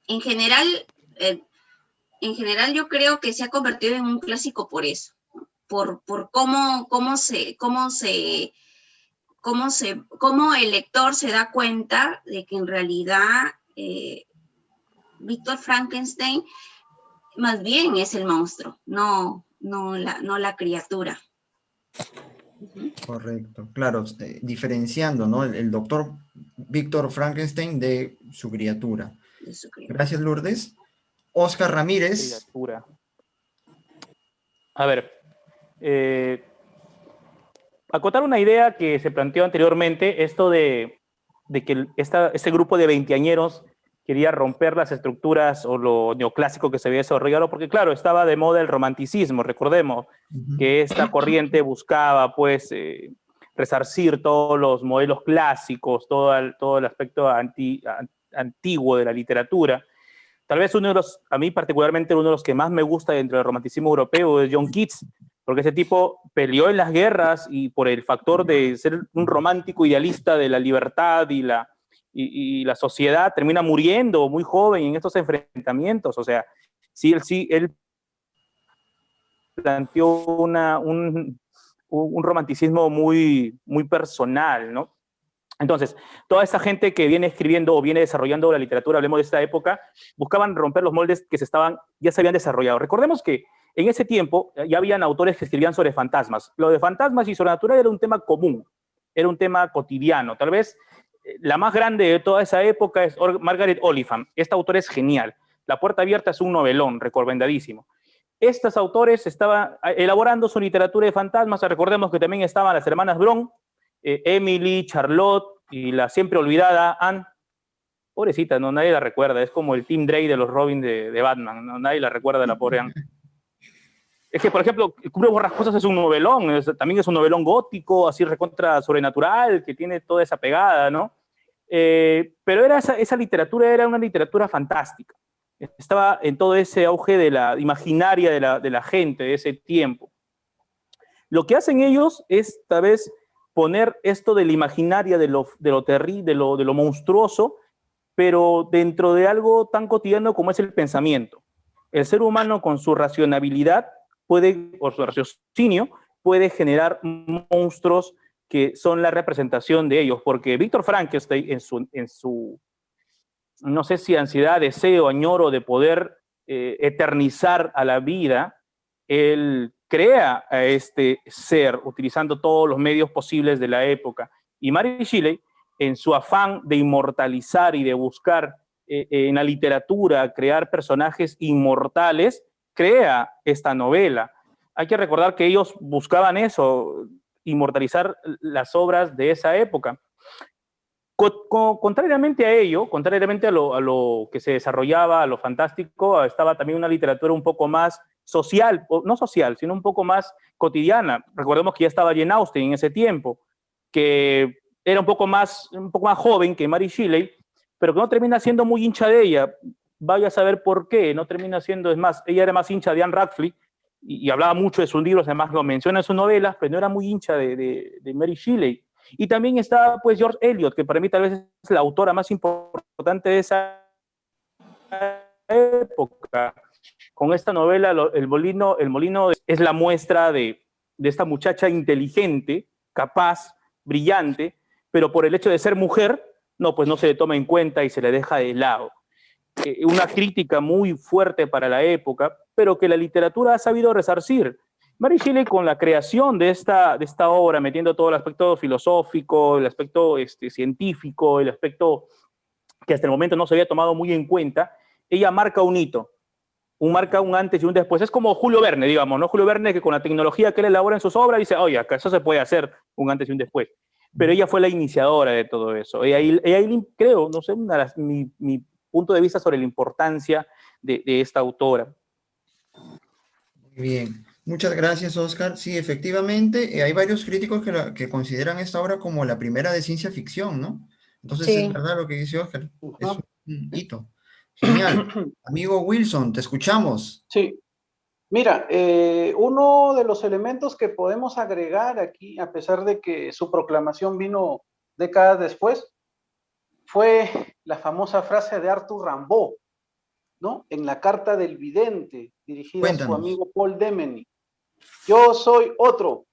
en general yo creo que se ha convertido en un clásico por eso, ¿no? Por cómo el lector se da cuenta de que en realidad Víctor Frankenstein más bien es el monstruo, no la criatura.
Correcto, claro, diferenciando, ¿no? El doctor Víctor Frankenstein de su criatura. Gracias, Lourdes. Oscar Ramírez.
Criatura. A ver, acotar una idea que se planteó anteriormente, esto de que este grupo de veinteañeros quería romper las estructuras o lo neoclásico que se había desarrollado, porque claro, estaba de moda el romanticismo, recordemos que esta corriente buscaba pues resarcir todos los modelos clásicos, todo el aspecto antiguo de la literatura. Tal vez a mí particularmente uno de los que más me gusta dentro del romanticismo europeo es John Keats, porque ese tipo peleó en las guerras y por el factor de ser un romántico idealista de la libertad y la sociedad termina muriendo muy joven en estos enfrentamientos. O sea, él planteó un romanticismo muy, muy personal, ¿no? Entonces, toda esa gente que viene escribiendo o viene desarrollando la literatura, hablemos de esta época, buscaban romper los moldes que ya se habían desarrollado. Recordemos que en ese tiempo ya habían autores que escribían sobre fantasmas. Lo de fantasmas y sobrenatural era un tema común, era un tema cotidiano. Tal vez la más grande de toda esa época es Margaret Oliphant. Esta autora es genial. La Puerta Abierta es un novelón, recomendadísimo. Estos autores estaban elaborando su literatura de fantasmas. Recordemos que también estaban las hermanas Brontë, Emily, Charlotte y la siempre olvidada Anne. Pobrecita, no, nadie la recuerda. Es como el Tim Drake de los Robin de Batman. ¿No? Nadie la recuerda, la pobre Anne. Es que, por ejemplo, Cumbre Borrascosas es un novelón, también es un novelón gótico, así recontra sobrenatural, que tiene toda esa pegada, ¿no? Pero esa literatura era una literatura fantástica. Estaba en todo ese auge de la imaginaria de la gente de ese tiempo. Lo que hacen ellos es, tal vez, poner esto de la imaginaria, de lo terrible, de lo monstruoso, pero dentro de algo tan cotidiano como es el pensamiento. El ser humano, con su racionalidad, o su raciocinio, puede generar monstruos que son la representación de ellos, porque Víctor Frankenstein, en su no sé si ansiedad, deseo, añoro de poder eternizar a la vida, él crea a este ser utilizando todos los medios posibles de la época. Y Mary Shelley, en su afán de inmortalizar y de buscar en la literatura crear personajes inmortales, crea esta novela. Hay que recordar que ellos buscaban eso, inmortalizar las obras de esa época. Contrariamente a ello, contrariamente a lo que se desarrollaba, a lo fantástico, estaba también una literatura un poco más social, no social, sino un poco más cotidiana. Recordemos que ya estaba Jane Austen en ese tiempo, que era un poco más joven que Mary Shelley, pero que no termina siendo muy hincha de ella. Vaya a saber por qué, no termina siendo, es más, ella era más hincha de Anne Radcliffe y hablaba mucho de sus libros, además lo menciona en sus novelas, pero no era muy hincha de Mary Shelley. Y también está pues George Eliot, que para mí tal vez es la autora más importante de esa época. Con esta novela, El molino es la muestra de esta muchacha inteligente, capaz, brillante, pero por el hecho de ser mujer, pues no se le toma en cuenta y se le deja de lado. Una crítica muy fuerte para la época, pero que la literatura ha sabido resarcir. Mary Shelley, con la creación de esta obra, metiendo todo el aspecto filosófico, el aspecto científico, el aspecto que hasta el momento no se había tomado muy en cuenta, ella marca un hito, marca un antes y un después. Es como Julio Verne, digamos, ¿no? Julio Verne, que con la tecnología que él elabora en sus obras dice, oye, acá eso se puede hacer un antes y un después. Pero ella fue la iniciadora de todo eso. Ella creo, no sé, mi punto de vista sobre la importancia de esta autora.
Muy bien. Muchas gracias, Oscar. Sí, efectivamente, hay varios críticos que consideran esta obra como la primera de ciencia ficción, ¿no? Entonces es
Sí.
verdad lo que dice Oscar. Es
Ajá.
un hito. Genial. Amigo Wilson, te escuchamos.
Sí, mira, uno de los elementos que podemos agregar aquí, a pesar de que su proclamación vino décadas después, fue la famosa frase de Arthur Rimbaud, ¿no? En la Carta del Vidente, dirigida a su
Cuéntanos.
amigo Paul Demeny. Yo soy otro.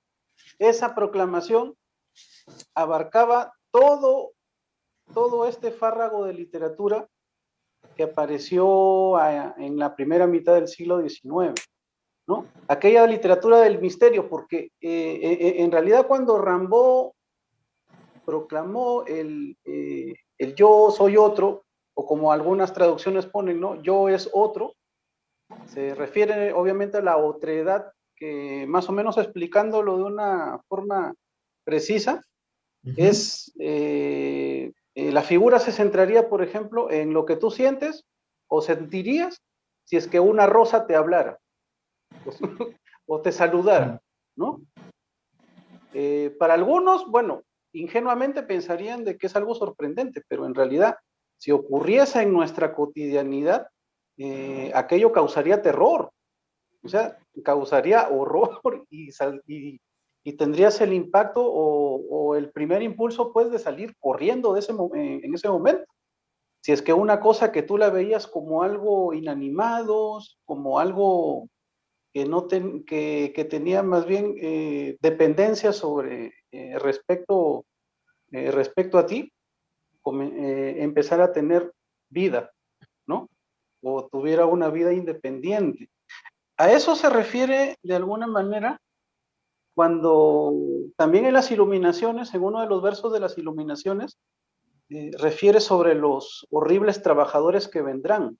Esa proclamación abarcaba todo este fárrago de literatura que apareció en la primera mitad del siglo XIX, ¿no? Aquella literatura del misterio, porque en realidad cuando Rimbaud proclamó el yo soy otro, o como algunas traducciones ponen, ¿no? Yo es otro, se refiere obviamente a la otredad, que más o menos explicándolo de una forma precisa, es la figura se centraría, por ejemplo, en lo que tú sientes o sentirías si es que una rosa te hablara o te saludara, ¿no? Para algunos, bueno, ingenuamente pensarían de que es algo sorprendente, pero en realidad, si ocurriese en nuestra cotidianidad, aquello causaría terror, o sea, causaría horror y tendrías el impacto o el primer impulso, pues, de salir corriendo en ese momento. Si es que una cosa que tú la veías como algo inanimado, como algo que, no que tenía más bien dependencia sobre respecto a ti, empezar a tener vida, ¿no? O tuviera una vida independiente. A eso se refiere de alguna manera cuando también en las iluminaciones, en uno de los versos de las iluminaciones, refiere sobre los horribles trabajadores que vendrán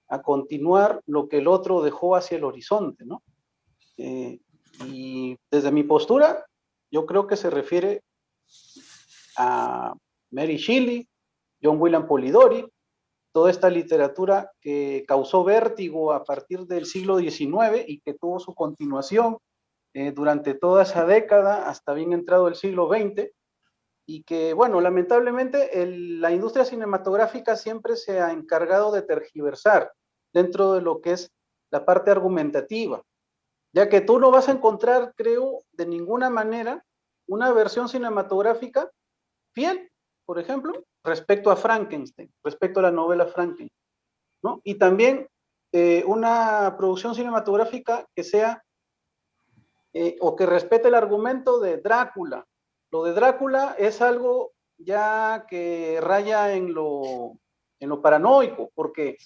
a continuar lo que el otro dejó hacia el horizonte, ¿no? Y desde mi postura, yo creo que se refiere a Mary Shelley, John William Polidori, toda esta literatura que causó vértigo a partir del siglo XIX y que tuvo su continuación durante toda esa década hasta bien entrado el siglo XX, y que, bueno, lamentablemente la industria cinematográfica siempre se ha encargado de tergiversar dentro de lo que es la parte argumentativa, ya que tú no vas a encontrar, creo, de ninguna manera una versión cinematográfica fiel, por ejemplo, respecto a Frankenstein, respecto a la novela Frankenstein, ¿no? Y también una producción cinematográfica que sea o que respete el argumento de Drácula. Lo de Drácula es algo ya que raya en lo paranoico, porque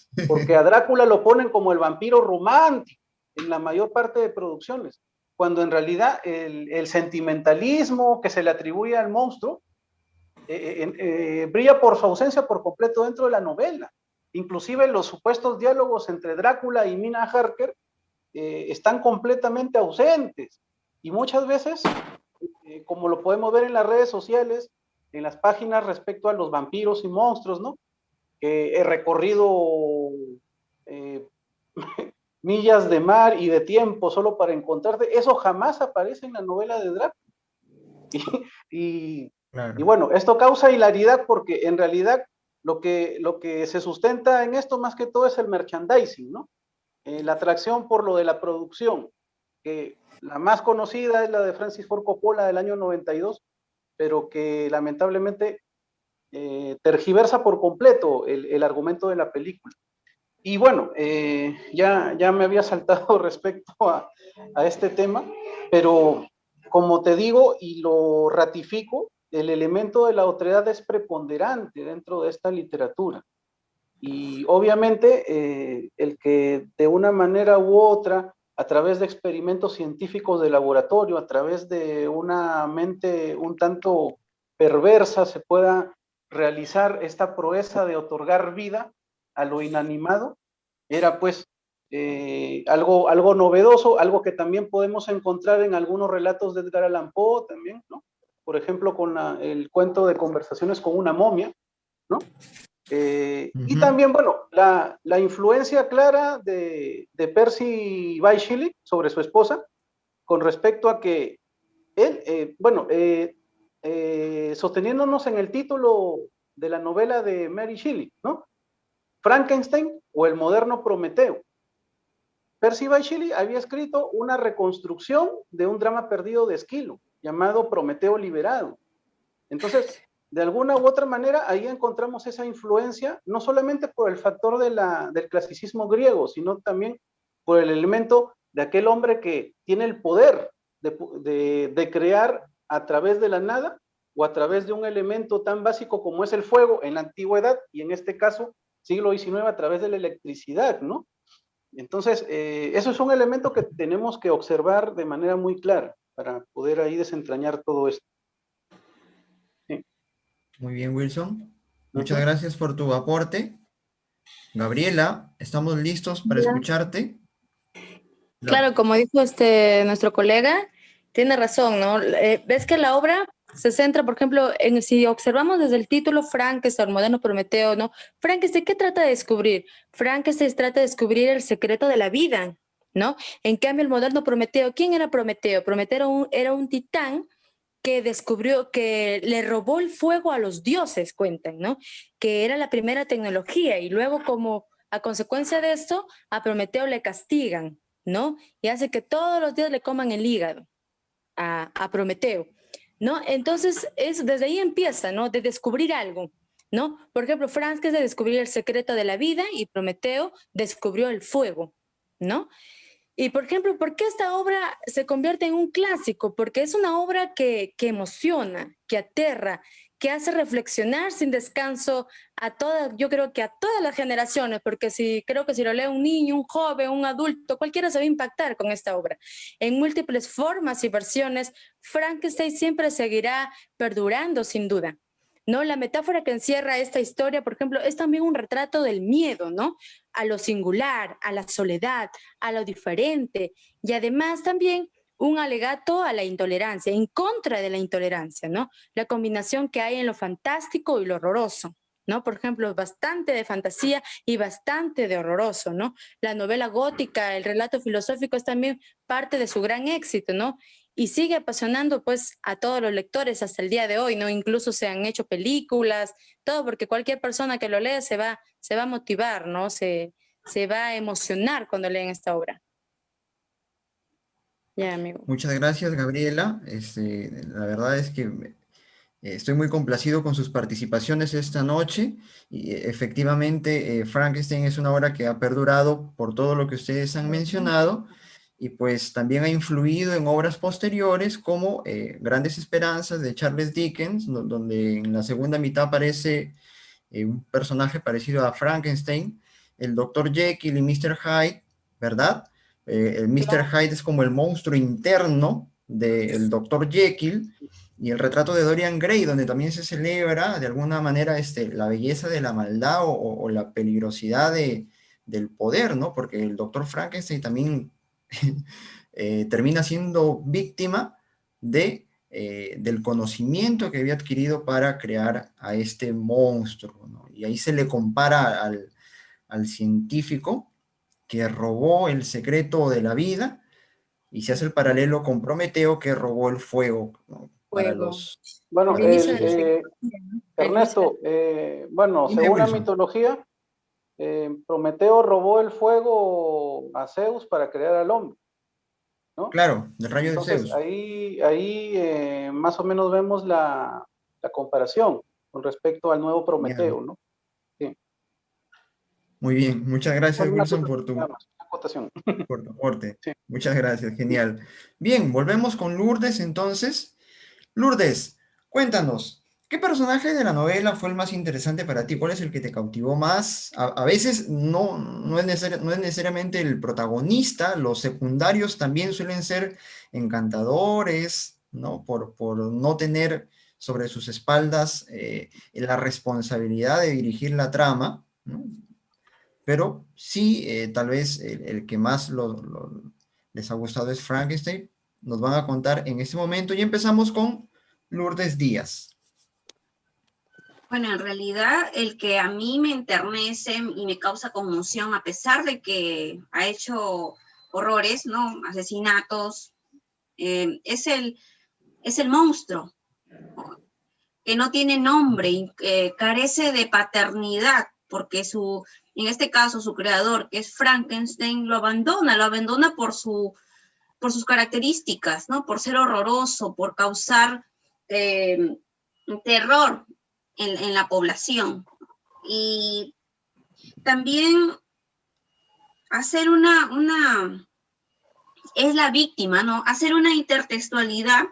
a Drácula lo ponen como el vampiro romántico en la mayor parte de producciones, cuando en realidad el sentimentalismo que se le atribuye al monstruo brilla por su ausencia por completo dentro de la novela. Inclusive los supuestos diálogos entre Drácula y Mina Harker están completamente ausentes. Y muchas veces, como lo podemos ver en las redes sociales, en las páginas respecto a los vampiros y monstruos, ¿no? He recorrido millas de mar y de tiempo solo para encontrarte. Eso jamás aparece en la novela de Drácula.
Claro.
Y bueno, esto causa hilaridad porque en realidad lo que se sustenta en esto más que todo es el merchandising, ¿no? La atracción por lo de la producción, que la más conocida es la de Francis Ford Coppola del año 92, pero que lamentablemente tergiversa por completo el argumento de la película. Y bueno, ya me había saltado respecto a este tema, pero como te digo y lo ratifico, el elemento de la otredad es preponderante dentro de esta literatura. Y obviamente el que de una manera u otra a través de experimentos científicos de laboratorio, a través de una mente un tanto perversa, se pueda realizar esta proeza de otorgar vida a lo inanimado, era pues algo novedoso, algo que también podemos encontrar en algunos relatos de Edgar Allan Poe también, ¿no? Por ejemplo, con el cuento de Conversaciones con una momia, ¿no? Y también, bueno, la influencia clara de Percy Bysshe Shelley sobre su esposa, con respecto a que él, sosteniéndonos en el título de la novela de Mary Shelley, ¿no? Frankenstein o el moderno Prometeo. Percy Bysshe Shelley había escrito una reconstrucción de un drama perdido de Esquilo, llamado Prometeo Liberado. Entonces, de alguna u otra manera, ahí encontramos esa influencia, no solamente por el factor del clasicismo griego, sino también por el elemento de aquel hombre que tiene el poder de crear a través de la nada o a través de un elemento tan básico como es el fuego en la antigüedad, y en este caso, siglo XIX, a través de la electricidad, ¿no? Entonces, eso es un elemento que tenemos que observar de manera muy clara para poder ahí desentrañar todo esto. Sí.
Muy bien, Wilson. Muchas gracias por tu aporte. Gabriela, estamos listos para escucharte.
Claro, como dijo nuestro colega, tiene razón, ¿no? Ves que la obra se centra, por ejemplo, si observamos desde el título Frankenstein, el moderno Prometeo, ¿no? Frankenstein, ¿qué trata de descubrir? Frankenstein trata de descubrir el secreto de la vida, ¿no? En cambio, el moderno Prometeo, ¿quién era Prometeo? Prometeo era un titán que descubrió, que le robó el fuego a los dioses, cuentan, ¿no? Que era la primera tecnología, y luego, como a consecuencia de esto, a Prometeo le castigan, ¿no? Y hace que todos los días le coman el hígado a Prometeo, ¿no? Entonces, desde ahí empieza, ¿no? De descubrir algo, ¿no? Por ejemplo, Franz, es de descubrir el secreto de la vida, y Prometeo descubrió el fuego, ¿no? Y, por ejemplo, ¿por qué esta obra se convierte en un clásico? Porque es una obra que emociona, que aterra, que hace reflexionar sin descanso yo creo que a todas las generaciones, porque creo que si lo lee un niño, un joven, un adulto, cualquiera se va a impactar con esta obra. En múltiples formas y versiones, Frankenstein siempre seguirá perdurando, sin duda, ¿no? La metáfora que encierra esta historia, por ejemplo, es también un retrato del miedo, ¿no? A lo singular, a la soledad, a lo diferente, y además también un alegato a la intolerancia, en contra de la intolerancia, ¿no? La combinación que hay en lo fantástico y lo horroroso, ¿no? Por ejemplo, bastante de fantasía y bastante de horroroso, ¿no? La novela gótica, el relato filosófico es también parte de su gran éxito, ¿no? Y sigue apasionando pues a todos los lectores hasta el día de hoy, ¿no? Incluso se han hecho películas, todo, porque cualquier persona que lo lea se va a motivar, ¿no? Se va a emocionar cuando leen esta obra. Ya, amigo.
Muchas gracias, Gabriela. La verdad es que estoy muy complacido con sus participaciones esta noche. Y efectivamente, Frankenstein es una obra que ha perdurado por todo lo que ustedes han mencionado, y pues también ha influido en obras posteriores como Grandes Esperanzas de Charles Dickens, donde en la segunda mitad aparece un personaje parecido a Frankenstein, el Dr. Jekyll y Mr. Hyde, ¿verdad? El Mr. Hyde es como el monstruo interno del Dr. Jekyll, y el retrato de Dorian Gray, donde también se celebra de alguna manera la belleza de la maldad o la peligrosidad del poder, ¿no? Porque el Dr. Frankenstein también termina siendo víctima del conocimiento que había adquirido para crear a este monstruo, ¿no? Y ahí se le compara al científico que robó el secreto de la vida, y se hace el paralelo con Prometeo, que robó el fuego, ¿no? Para los...
Bueno, Ernesto, bueno, según la mitología, Prometeo robó el fuego a Zeus para crear al hombre, ¿no?
Claro, del rayo de
Entonces,
Zeus.
ahí más o menos vemos la comparación con respecto al nuevo Prometeo, ¿no? Sí.
Muy bien, muchas gracias, Wilson, por tu aporte.
Sí.
Muchas gracias, genial. Bien, volvemos con Lourdes entonces. Lourdes, cuéntanos, ¿Qué personaje de la novela fue el más interesante para ti? ¿Cuál es el que te cautivó más? A veces no es necesariamente el protagonista, los secundarios también suelen ser encantadores, ¿no? Por no tener sobre sus espaldas la responsabilidad de dirigir la trama, ¿no? Pero sí, tal vez el que más les ha gustado es Frankenstein. Nos van a contar en este momento y empezamos con Lourdes Díaz.
Bueno, en realidad el que a mí me enternece y me causa conmoción, a pesar de que ha hecho horrores, ¿no? Asesinatos, es el monstruo, que no tiene nombre y carece de paternidad, porque en este caso su creador, que es Frankenstein, lo abandona por sus características, ¿no? Por ser horroroso, por causar terror en la población. Y también hacer es la víctima, ¿no? Hacer una intertextualidad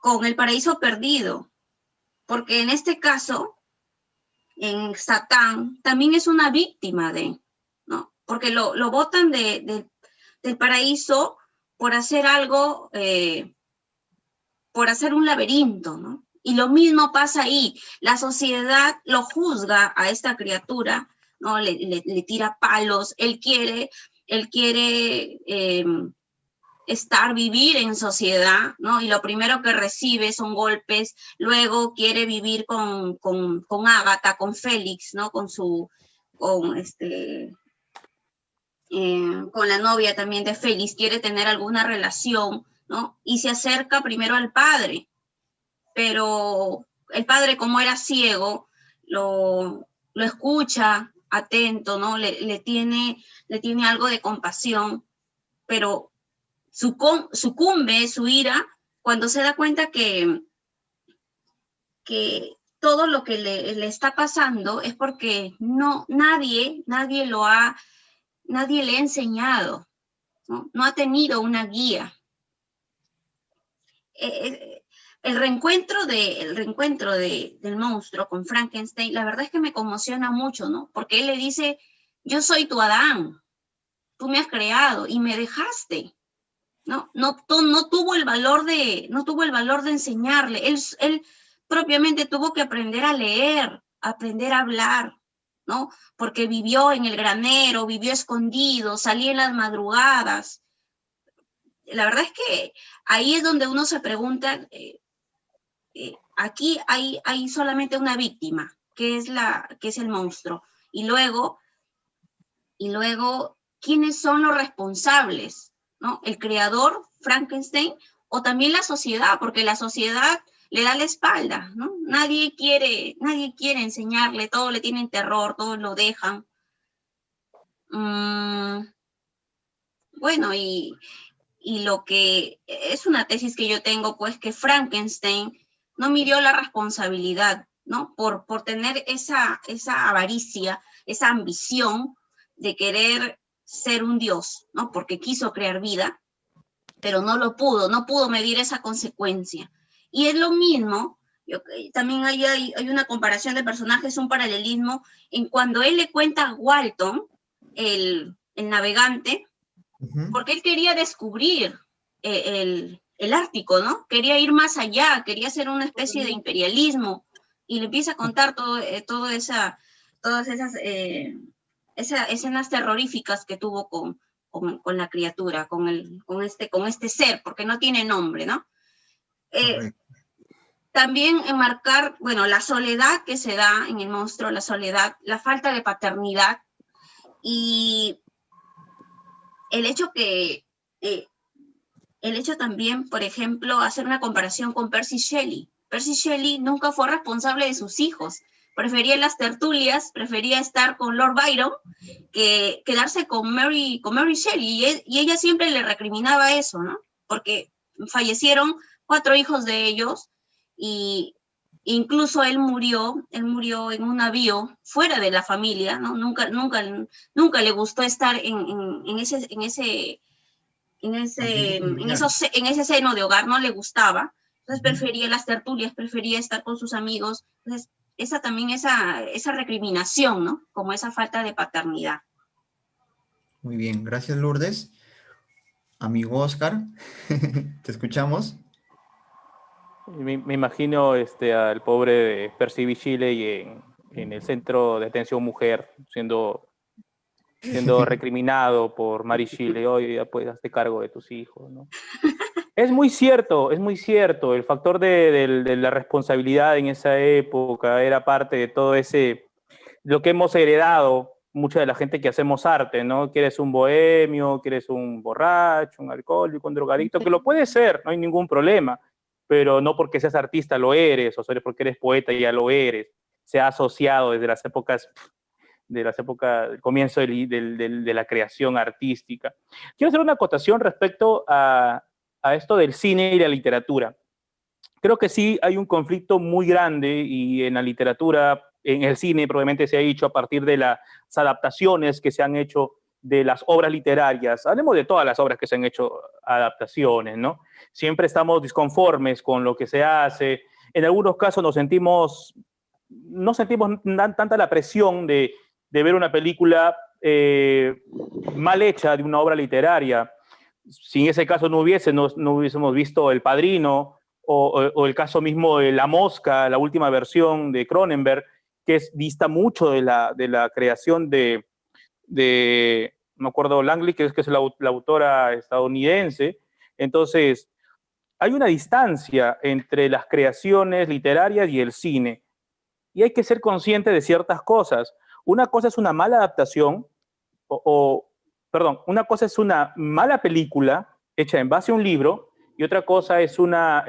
con El Paraíso Perdido, porque en este caso, en Satán, también es una víctima ¿no? Porque lo botan del paraíso por hacer algo, por hacer un laberinto, ¿no? Y lo mismo pasa ahí. La sociedad lo juzga a esta criatura, ¿no? Le tira palos. Él quiere vivir en sociedad, ¿no? Y lo primero que recibe son golpes. Luego quiere vivir con Ágata, con Félix, ¿no? Con la novia también de Félix, quiere tener alguna relación, ¿no? Y se acerca primero al padre, pero el padre, como era ciego, lo escucha atento, ¿no? Le tiene algo de compasión, pero sucumbe su ira cuando se da cuenta que todo lo que le está pasando es porque nadie le ha enseñado, ¿no? No ha tenido una guía. El reencuentro del monstruo con Frankenstein, la verdad es que me conmociona mucho, ¿no? Porque él le dice, yo soy tu Adán, tú me has creado y me dejaste, ¿no? No tuvo el valor de enseñarle. Él propiamente tuvo que aprender a leer, aprender a hablar, ¿no? Porque vivió en el granero, vivió escondido, salía en las madrugadas. La verdad es que ahí es donde uno se pregunta, aquí hay solamente una víctima, que es el monstruo. Y luego, ¿quiénes son los responsables? ¿No? ¿El creador, Frankenstein, o también la sociedad? Porque la sociedad le da la espalda, ¿no? Nadie quiere enseñarle, todo le tienen terror, todos lo dejan. Bueno, y lo que es una tesis que yo tengo, pues, que Frankenstein no midió la responsabilidad, ¿no? Por tener esa avaricia, esa ambición de querer ser un dios, ¿no? Porque quiso crear vida, pero no pudo medir esa consecuencia. Y es lo mismo, también hay una comparación de personajes, un paralelismo, en cuando él le cuenta a Walton, el navegante, porque él quería descubrir el Ártico, ¿no? Quería ir más allá, quería hacer una especie de imperialismo, y le empieza a contar todas esas escenas terroríficas que tuvo con la criatura, con este ser, porque no tiene nombre, ¿no? También enmarcar, bueno, la soledad que se da en el monstruo, la soledad, la falta de paternidad, y el hecho también, por ejemplo, hacer una comparación con Percy Shelley. Percy Shelley nunca fue responsable de sus hijos. Prefería las tertulias, prefería estar con Lord Byron que quedarse con Mary Shelley. Y ella siempre le recriminaba eso, ¿no? Porque fallecieron 4 hijos de ellos y incluso él murió en un navío fuera de la familia, ¿no? Nunca le gustó estar en ese seno de hogar, no le gustaba. Entonces prefería las tertulias, prefería estar con sus amigos. Entonces, esa recriminación, ¿no? Como esa falta de paternidad.
Muy bien, gracias Lourdes. Amigo Oscar, te escuchamos.
Me imagino al pobre de Percy Bysshe y en el centro de atención mujer, siendo recriminado por Mary Shelley. Oye, ya puedes hazte cargo de tus hijos, ¿no? Es muy cierto. El factor de la responsabilidad en esa época era parte de todo lo que hemos heredado mucha de la gente que hacemos arte, ¿no? Que eres un bohemio, que eres un borracho, un alcohólico, un drogadicto, que lo puede ser, no hay ningún problema, pero no porque seas artista lo eres, o sea, porque eres poeta ya lo eres. Se ha asociado desde las épocas del comienzo de la creación artística. Quiero hacer una acotación respecto a esto del cine y la literatura. Creo que sí hay un conflicto muy grande y en la literatura, en el cine probablemente se ha hecho a partir de las adaptaciones que se han hecho de las obras literarias. Hablemos de todas las obras que se han hecho adaptaciones, ¿no? Siempre estamos disconformes con lo que se hace. En algunos casos no sentimos tanta la presión de ver una película mal hecha de una obra literaria. Si en ese caso no hubiésemos visto El Padrino o el caso mismo de La Mosca, la última versión de Cronenberg, que dista mucho de la creación de no me acuerdo, Langley, que es la autora estadounidense. Entonces, hay una distancia entre las creaciones literarias y el cine. Y hay que ser consciente de ciertas cosas. Una cosa es una mala adaptación, una cosa es una mala película hecha en base a un libro y otra cosa es una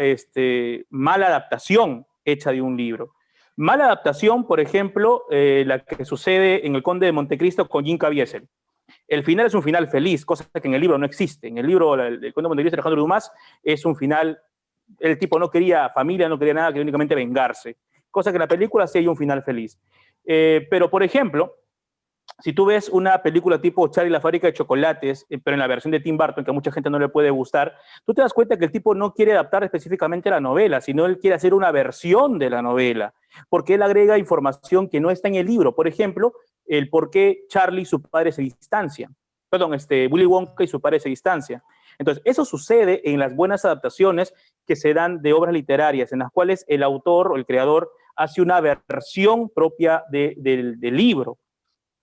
mala adaptación hecha de un libro. Mala adaptación, por ejemplo, la que sucede en El Conde de Montecristo con Jim Caviezel. El final es un final feliz, cosa que en el libro no existe. En el libro El Conde de Montecristo de Alejandro Dumas es un final, el tipo no quería familia, no quería nada, quería únicamente vengarse. Cosa que en la película sí hay un final feliz. Pero, por ejemplo, si tú ves una película tipo Charlie y la fábrica de chocolates, pero en la versión de Tim Burton, que a mucha gente no le puede gustar, tú te das cuenta que el tipo no quiere adaptar específicamente la novela, sino él quiere hacer una versión de la novela, porque él agrega información que no está en el libro. Por ejemplo, el por qué Charlie y su padre se distancian. Willy Wonka y su padre se distancian. Entonces, eso sucede en las buenas adaptaciones que se dan de obras literarias, en las cuales el autor o el creador hace una versión propia del libro.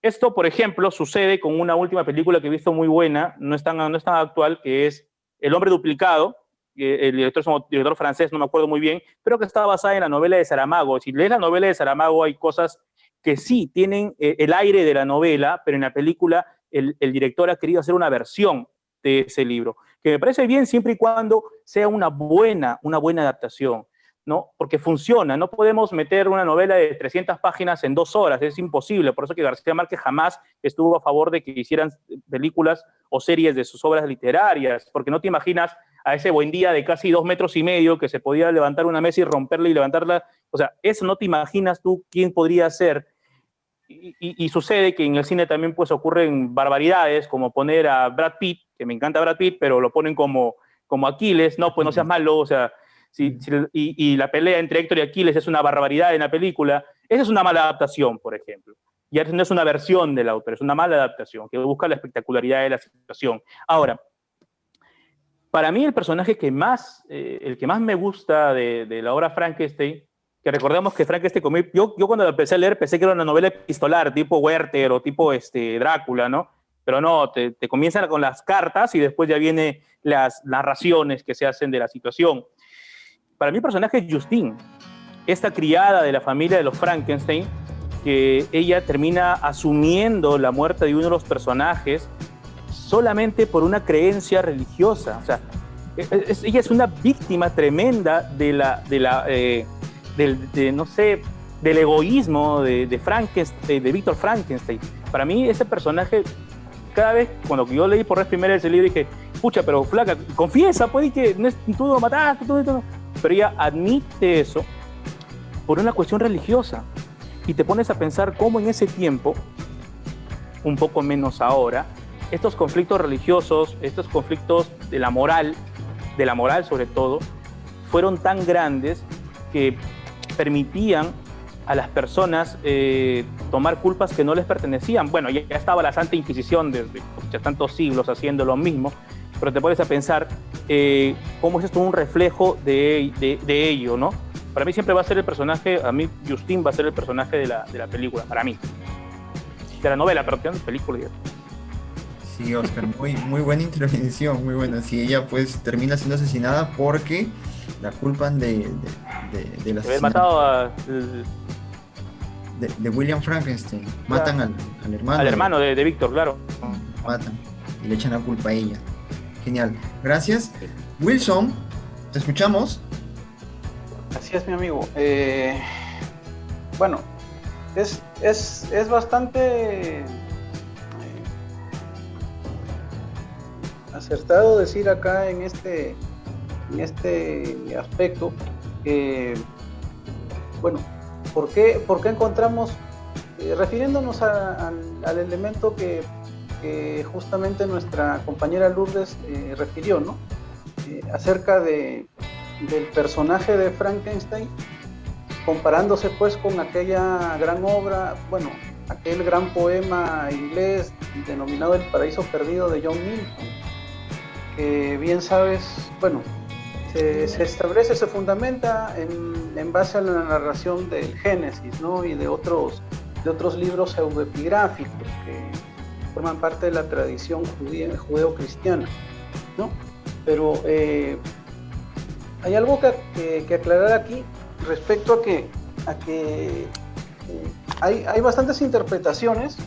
Esto, por ejemplo, sucede con una última película que he visto muy buena, no es tan actual, que es El hombre duplicado. El director es un director francés, no me acuerdo muy bien, pero que está basada en la novela de Saramago. Si lees la novela de Saramago, hay cosas que sí tienen el aire de la novela, pero en la película el director ha querido hacer una versión de ese libro, que me parece bien siempre y cuando sea una buena adaptación, ¿no? Porque funciona. No podemos meter una novela de 300 páginas en 2 horas, es imposible. Por eso que García Márquez jamás estuvo a favor de que hicieran películas o series de sus obras literarias, porque no te imaginas a ese Buendía de casi 2,5 metros que se podía levantar una mesa y romperla y levantarla. O sea, eso no te imaginas tú quién podría ser. Y sucede que en el cine también pues ocurren barbaridades, como poner a Brad Pitt, que me encanta Brad Pitt, pero lo ponen como Aquiles. No, pues no seas malo, o sea, y la pelea entre Héctor y Aquiles es una barbaridad en la película. Esa es una mala adaptación, por ejemplo. Y no es una versión del autor, es una mala adaptación que busca la espectacularidad de la situación. Ahora, para mí el personaje el que más me gusta de la obra Frankenstein, que recordemos que Frankenstein, yo cuando la empecé a leer pensé que era una novela epistolar, tipo Werther o tipo Drácula, ¿no? Pero no, te comienzan con las cartas y después ya vienen las narraciones que se hacen de la situación. Para mí el personaje es Justine, esta criada de la familia de los Frankenstein, que ella termina asumiendo la muerte de uno de los personajes solamente por una creencia religiosa. O sea, ella es una víctima tremenda del egoísmo de Frankenstein, de Víctor Frankenstein. Para mí ese personaje, cada vez cuando yo leí por vez primera ese libro dije, pucha, pero flaca, confiesa, pues, que tú lo mataste, todo. Pero ella admite eso por una cuestión religiosa. Y te pones a pensar cómo en ese tiempo, un poco menos ahora, estos conflictos religiosos, estos conflictos de la moral sobre todo, fueron tan grandes que permitían a las personas tomar culpas que no les pertenecían. Bueno, ya estaba la Santa Inquisición desde ya tantos siglos haciendo lo mismo, pero te pones a pensar cómo es esto un reflejo de ello, ¿no? Para mí siempre va a ser el personaje, a mí Justin va a ser el personaje de la película, para mí. De la novela, pero de película. Ya.
Sí, Oscar, muy buena intervención, muy buena. Sí, ella pues termina siendo asesinada porque la culpan del
de haber matado a...
de William Frankenstein. Matan al hermano.
Al hermano de Víctor, claro.
Matan y le echan la culpa a ella. Genial. Gracias. Wilson, ¿te escuchamos?
Así es, mi amigo. Bueno, es bastante acertado decir acá en este aspecto que, bueno, ¿por qué encontramos, refiriéndonos al elemento que justamente nuestra compañera Lourdes refirió, ¿no? Acerca del personaje de Frankenstein, comparándose pues con aquella gran obra, bueno, aquel gran poema inglés denominado El Paraíso Perdido de John Milton, que bien sabes, bueno, se establece, se fundamenta en base a la narración del Génesis, ¿no? Y de otros libros pseudoepigráficos que forman parte de la tradición judeo-cristiana, ¿no? Pero hay algo que aclarar aquí respecto a que hay bastantes interpretaciones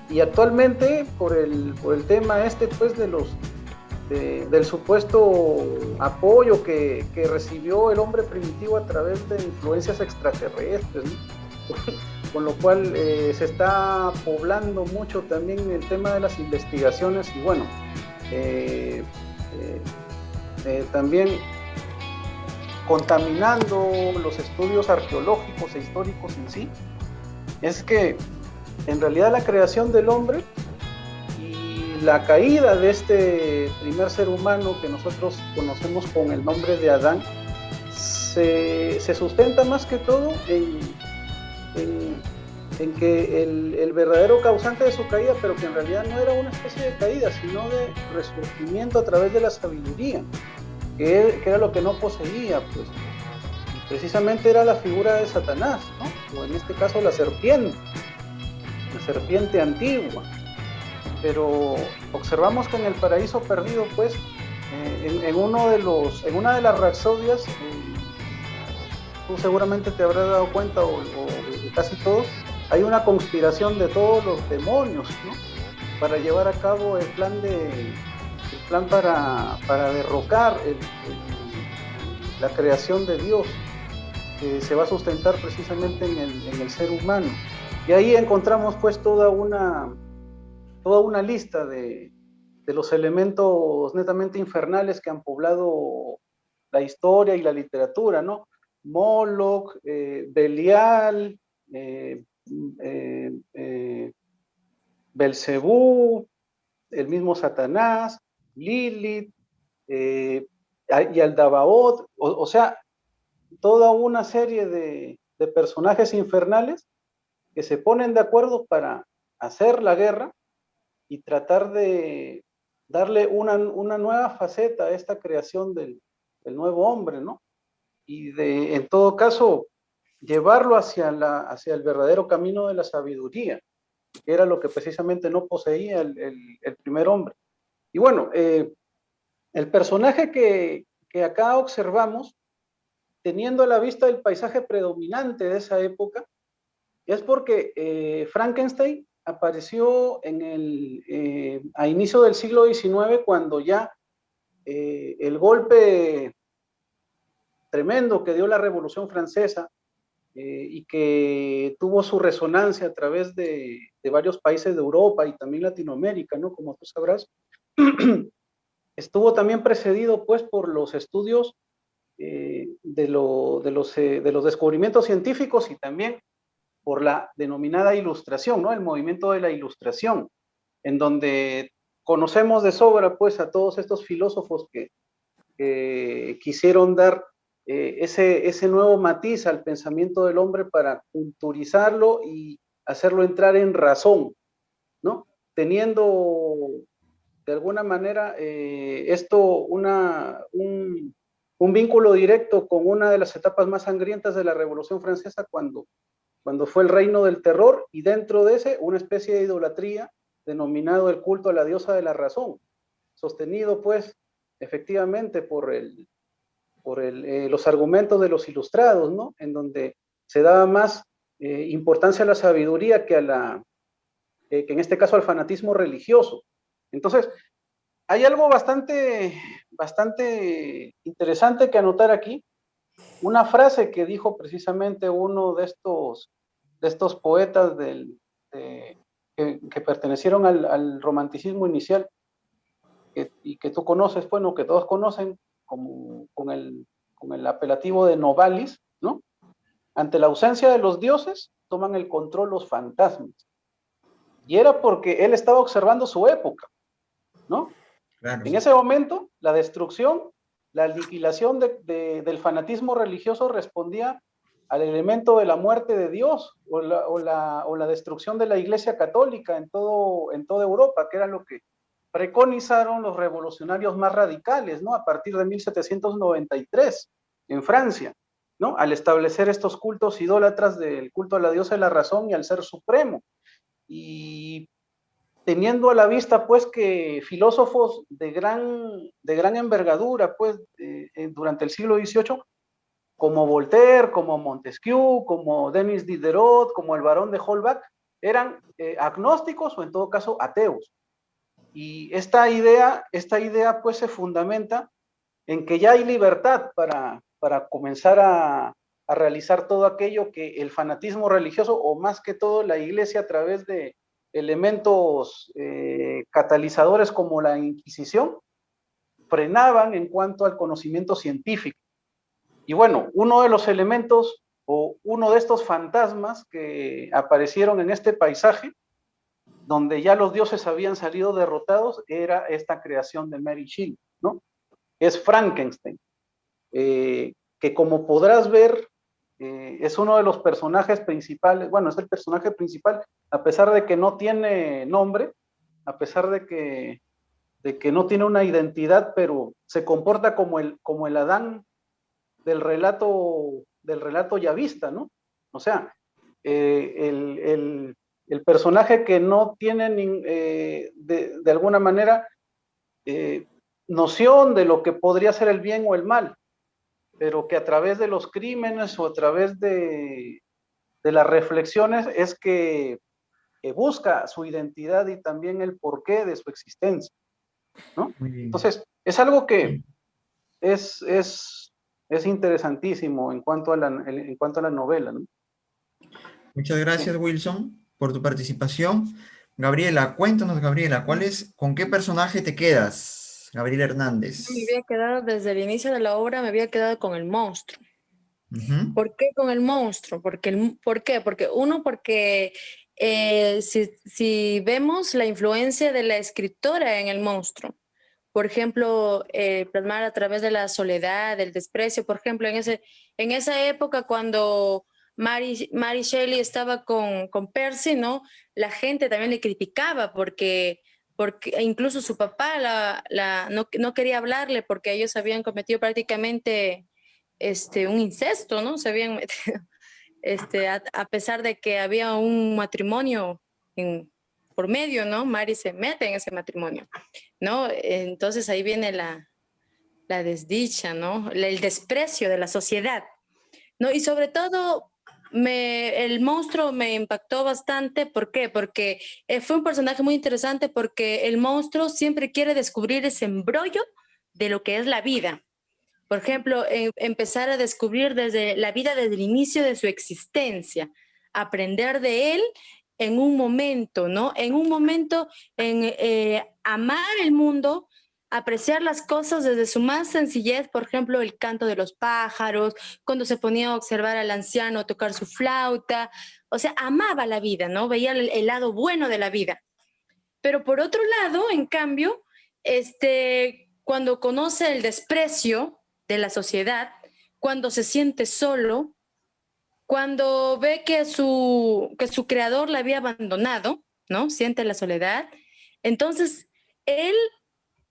y actualmente por el tema pues del supuesto apoyo que recibió el hombre primitivo a través de influencias extraterrestres, ¿no? Con lo cual se está poblando mucho también el tema de las investigaciones y bueno, también contaminando los estudios arqueológicos e históricos en sí, es que en realidad la creación del hombre y la caída de este primer ser humano que nosotros conocemos con el nombre de Adán se sustenta más que todo en que el verdadero causante de su caída, pero que en realidad no era una especie de caída, sino de resurgimiento a través de la sabiduría, que era lo que no poseía, pues. Y precisamente era la figura de Satanás, ¿no? O en este caso la serpiente antigua. Pero observamos que en el Paraíso Perdido, pues, en una de las rapsodias, tú seguramente te habrás dado cuenta, o casi todos, hay una conspiración de todos los demonios, ¿no? Para llevar a cabo el plan para derrocar la creación de Dios, que se va a sustentar precisamente en el ser humano. Y ahí encontramos pues toda una lista de los elementos netamente infernales que han poblado la historia y la literatura, ¿no? Moloch, Belial, Belcebú, el mismo Satanás, Lilith, y Aldabaoth, o sea, toda una serie de personajes infernales que se ponen de acuerdo para hacer la guerra y tratar de darle una nueva faceta a esta creación del nuevo hombre, ¿no? Y en todo caso, llevarlo hacia el verdadero camino de la sabiduría, que era lo que precisamente no poseía el primer hombre. Y bueno, el personaje que acá observamos, teniendo a la vista el paisaje predominante de esa época, es porque Frankenstein apareció a inicio del siglo XIX, cuando ya el golpe tremendo que dio la Revolución Francesa y que tuvo su resonancia a través de varios países de Europa y también Latinoamérica, ¿no? Como tú sabrás, estuvo también precedido pues por los estudios de los descubrimientos científicos y también por la denominada ilustración, ¿no? El movimiento de la ilustración, en donde conocemos de sobra pues a todos estos filósofos que quisieron dar ese nuevo matiz al pensamiento del hombre para culturizarlo y hacerlo entrar en razón, ¿no? Teniendo de alguna manera esto un vínculo directo con una de las etapas más sangrientas de la Revolución Francesa cuando fue el reino del terror, y dentro de ese una especie de idolatría denominado el culto a la diosa de la razón, sostenido pues efectivamente por los argumentos de los ilustrados, ¿no? En donde se daba más importancia a la sabiduría que en este caso al fanatismo religioso. Entonces, hay algo bastante interesante que anotar aquí. Una frase que dijo precisamente uno de estos poetas que pertenecieron al romanticismo inicial, y que tú conoces, bueno, que todos conocen, con el apelativo de Novalis, ¿no? Ante la ausencia de los dioses, toman el control los fantasmas. Y era porque él estaba observando su época, ¿no?
Claro.
En ese momento, la destrucción, la aniquilación del fanatismo religioso respondía al elemento de la muerte de Dios o la destrucción de la Iglesia Católica en toda Europa, que era lo que preconizaron los revolucionarios más radicales, ¿no? A partir de 1793 en Francia, ¿no? Al establecer estos cultos idólatras del culto a la diosa de la razón y al ser supremo. Y teniendo a la vista pues que filósofos de gran envergadura pues durante el siglo XVIII, como Voltaire, como Montesquieu, como Denis Diderot, como el barón de Holbach, eran agnósticos o en todo caso ateos. Y esta idea pues se fundamenta en que ya hay libertad para comenzar a realizar todo aquello que el fanatismo religioso, o más que todo la Iglesia a través de elementos catalizadores como la Inquisición, frenaban en cuanto al conocimiento científico. Y bueno, uno de los elementos o uno de estos fantasmas que aparecieron en este paisaje, donde ya los dioses habían salido derrotados, era esta creación de Mary Shelley, ¿no? Es Frankenstein, que como podrás ver, es uno de los personajes principales, bueno, es el personaje principal, a pesar de que no tiene nombre, a pesar de que no tiene una identidad, pero se comporta como el Adán del relato yavista, ¿no? O sea, el personaje que no tiene de alguna manera noción de lo que podría ser el bien o el mal, pero que a través de los crímenes o a través de las reflexiones es que busca su identidad y también el porqué de su existencia, ¿no?
Muy bien.
Entonces, es algo que es interesantísimo en cuanto a la novela, ¿no?
Muchas gracias, Wilson, por tu participación. Gabriela, cuéntanos, Gabriela, ¿con qué personaje te quedas? Gabriela Hernández.
Me había quedado desde el inicio de la obra, me había quedado con el monstruo.
Uh-huh.
¿Por qué con el monstruo? ¿Por qué? Porque si vemos la influencia de la escritora en el monstruo, por ejemplo, plasmar a través de la soledad, del desprecio, por ejemplo, en esa época cuando Mary Shelley estaba con Percy, ¿no? La gente también le criticaba porque incluso su papá no quería hablarle porque ellos habían cometido prácticamente un incesto, ¿no? Se habían metido, a pesar de que había un matrimonio por medio, ¿no? Mary se mete en ese matrimonio, ¿no? Entonces ahí viene la desdicha, ¿no? El desprecio de la sociedad, ¿no? Y sobre todo el monstruo me impactó bastante. ¿Por qué? Porque fue un personaje muy interesante porque el monstruo siempre quiere descubrir ese embrollo de lo que es la vida. Por ejemplo, empezar a descubrir desde la vida, desde el inicio de su existencia, aprender de él en un momento, ¿no? En un momento, amar el mundo, apreciar las cosas desde su más sencillez, por ejemplo, el canto de los pájaros, cuando se ponía a observar al anciano tocar su flauta, o sea, amaba la vida, ¿no? Veía el lado bueno de la vida. Pero por otro lado, en cambio, cuando conoce el desprecio de la sociedad, cuando se siente solo, cuando ve que su creador la había abandonado, ¿no? Siente la soledad. Entonces, él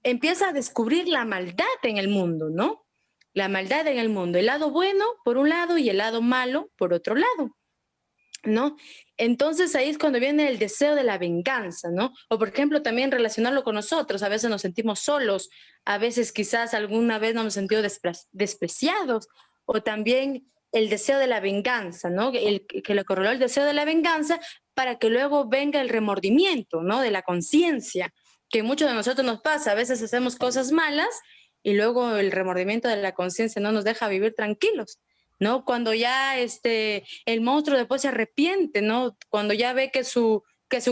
empieza a descubrir la maldad en el mundo, ¿no? La maldad en el mundo, el lado bueno por un lado y el lado malo por otro lado, ¿no? Entonces ahí es cuando viene el deseo de la venganza, ¿no? O por ejemplo también relacionarlo con nosotros, a veces nos sentimos solos, a veces quizás alguna vez nos hemos sentido despreciados, o también el deseo de la venganza, ¿no? Que le correló el deseo de la venganza para que luego venga el remordimiento, ¿no? De la conciencia, que muchos de nosotros nos pasa, a veces hacemos cosas malas y luego el remordimiento de la conciencia no nos deja vivir tranquilos, ¿no? Cuando ya el monstruo después se arrepiente, ¿no? Cuando ya ve que su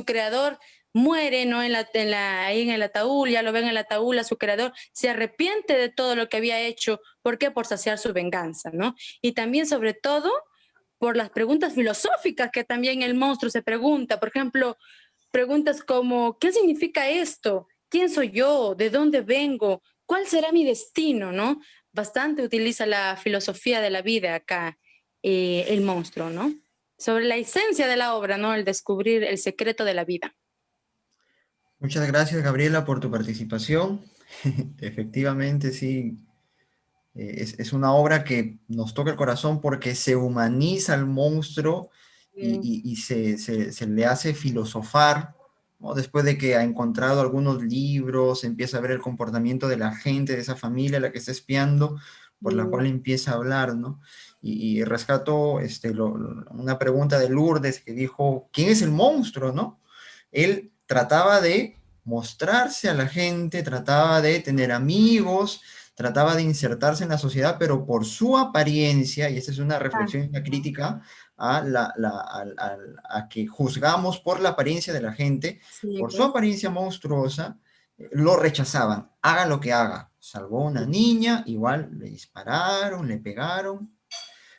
creador muere, ¿no? Ahí en el ataúd, ya lo ven en el ataúd, a su creador, se arrepiente de todo lo que había hecho. ¿Por qué? Por saciar su venganza, ¿no? Y también, sobre todo, por las preguntas filosóficas que también el monstruo se pregunta. Por ejemplo, preguntas como, ¿qué significa esto? ¿Quién soy yo? ¿De dónde vengo? ¿Cuál será mi destino? ¿No? Bastante utiliza la filosofía de la vida acá, el monstruo, ¿no? Sobre la esencia de la obra, ¿no? El descubrir el secreto de la vida.
Muchas gracias, Gabriela, por tu participación. Efectivamente, sí, es una obra que nos toca el corazón porque se humaniza al monstruo y se le hace filosofar, ¿no? Después de que ha encontrado algunos libros, empieza a ver el comportamiento de la gente, de esa familia a la que está espiando, por la cual empieza a hablar, ¿no? Y rescato una pregunta de Lourdes que dijo, ¿quién es el monstruo, no? Él trataba de mostrarse a la gente, trataba de tener amigos, trataba de insertarse en la sociedad, pero por su apariencia, y esta es una reflexión y una crítica a que juzgamos por la apariencia de la gente,
Sí,
por su apariencia monstruosa, lo rechazaban, haga lo que haga. Salvó a una niña, igual le dispararon, le pegaron.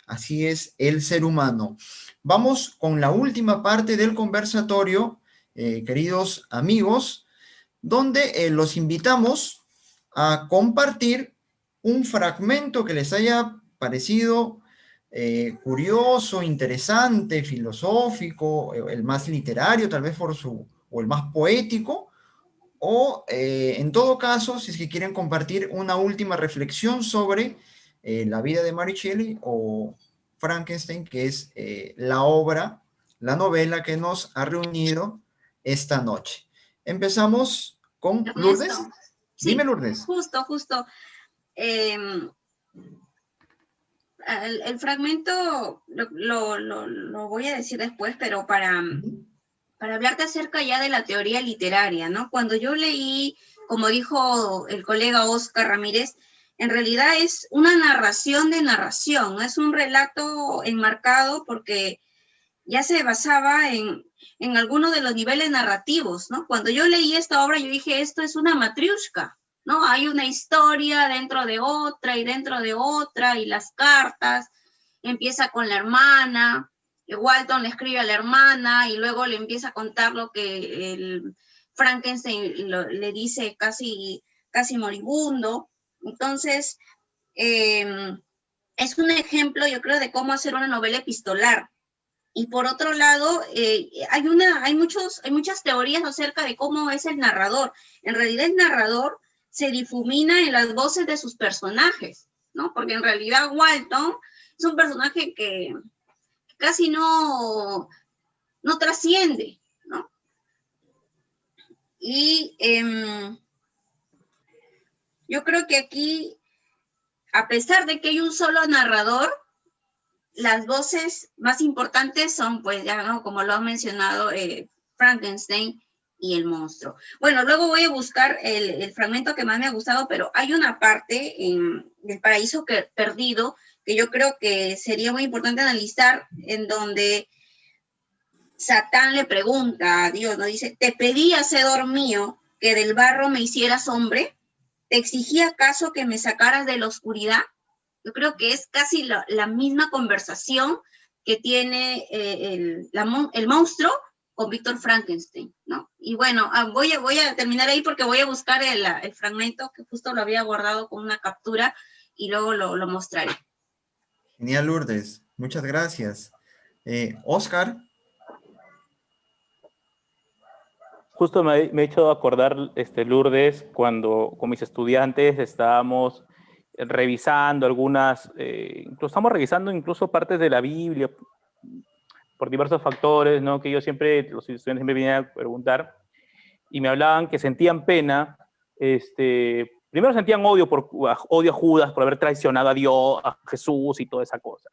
Así es el ser humano. Vamos con la última parte del conversatorio, queridos amigos, donde los invitamos a compartir un fragmento que les haya parecido curioso, interesante, filosófico, el más literario, tal vez o el más poético, o en todo caso, si es que quieren compartir una última reflexión sobre la vida de Mary Shelley o Frankenstein, que es la obra, la novela que nos ha reunido esta noche. Empezamos con Lourdes.
Ernesto,
Dime,
sí,
Lourdes.
justo. El fragmento lo voy a decir después, pero para hablarte acerca ya de la teoría literaria, ¿no? Cuando yo leí, como dijo el colega Oscar Ramírez, en realidad es una narración de narración, ¿no? Es un relato enmarcado porque ya se basaba en algunos de los niveles narrativos, ¿no? Cuando yo leí esta obra, yo dije, esto es una matriushka, ¿no? Hay una historia dentro de otra y dentro de otra, y las cartas, empieza con la hermana, Walton le escribe a la hermana y luego le empieza a contar lo que el Frankenstein le dice casi moribundo. Entonces, es un ejemplo, yo creo, de cómo hacer una novela epistolar. Y por otro lado, hay muchas teorías acerca de cómo es el narrador. En realidad el narrador se difumina en las voces de sus personajes, ¿no? Porque en realidad Walton es un personaje que casi no trasciende, ¿no? Y yo creo que aquí, a pesar de que hay un solo narrador, las voces más importantes son, pues, ya, ¿no? Como lo ha mencionado Frankenstein y el monstruo. Bueno, luego voy a buscar el fragmento que más me ha gustado, pero hay una parte del Paraíso Perdido que yo creo que sería muy importante analizar, en donde Satán le pregunta a Dios, ¿no? Dice, ¿te pedí, hacedor mío, que del barro me hicieras hombre? ¿Te exigí acaso que me sacaras de la oscuridad? Yo creo que es casi la misma conversación que tiene el monstruo con Víctor Frankenstein, ¿no? Y bueno, voy a terminar ahí porque voy a buscar el fragmento que justo lo había guardado con una captura y luego lo mostraré.
Genial, Lourdes. Muchas gracias. Oscar.
Justo me he hecho acordar, Lourdes, cuando con mis estudiantes estábamos revisando algunas, estamos revisando incluso partes de la Biblia por diversos factores, ¿no? Que los estudiantes siempre venían a preguntar, y me hablaban que sentían pena, primero sentían odio a Judas por haber traicionado a Dios, a Jesús y toda esa cosa.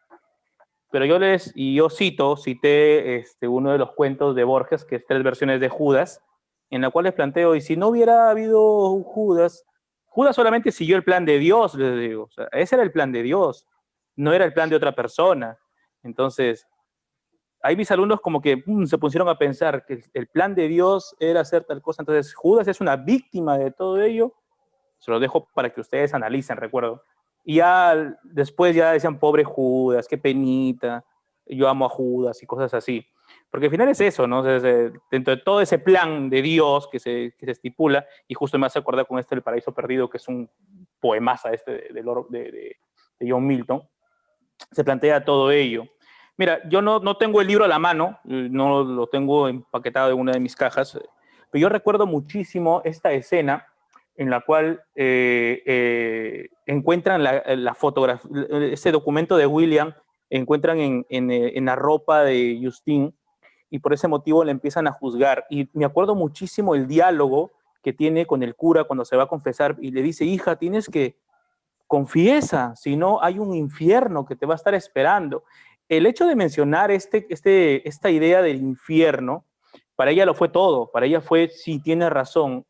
Pero yo cité uno de los cuentos de Borges, que es 3 versiones de Judas, en la cual les planteo, y si no hubiera habido un Judas solamente siguió el plan de Dios, les digo, o sea, ese era el plan de Dios, no era el plan de otra persona. Entonces, ahí mis alumnos como que se pusieron a pensar que el plan de Dios era hacer tal cosa, entonces Judas es una víctima de todo ello. Se lo dejo para que ustedes analicen, recuerdo. Y ya después ya decían, pobre Judas, qué penita, yo amo a Judas y cosas así. Porque al final es eso, ¿no? Dentro de todo ese plan de Dios que se estipula, y justo me hace acordar con El Paraíso Perdido, que es un poemaza de John Milton, se plantea todo ello. Mira, yo no tengo el libro a la mano, no lo tengo empaquetado en una de mis cajas, pero yo recuerdo muchísimo esta escena en la cual encuentran la fotografía, ese documento de William, encuentran en la ropa de Justine, y por ese motivo le empiezan a juzgar. Y me acuerdo muchísimo el diálogo que tiene con el cura cuando se va a confesar, y le dice, hija, tienes que confiesa, si no hay un infierno que te va a estar esperando. El hecho de mencionar esta idea del infierno, para ella lo fue todo, para ella fue, sí, tiene razón,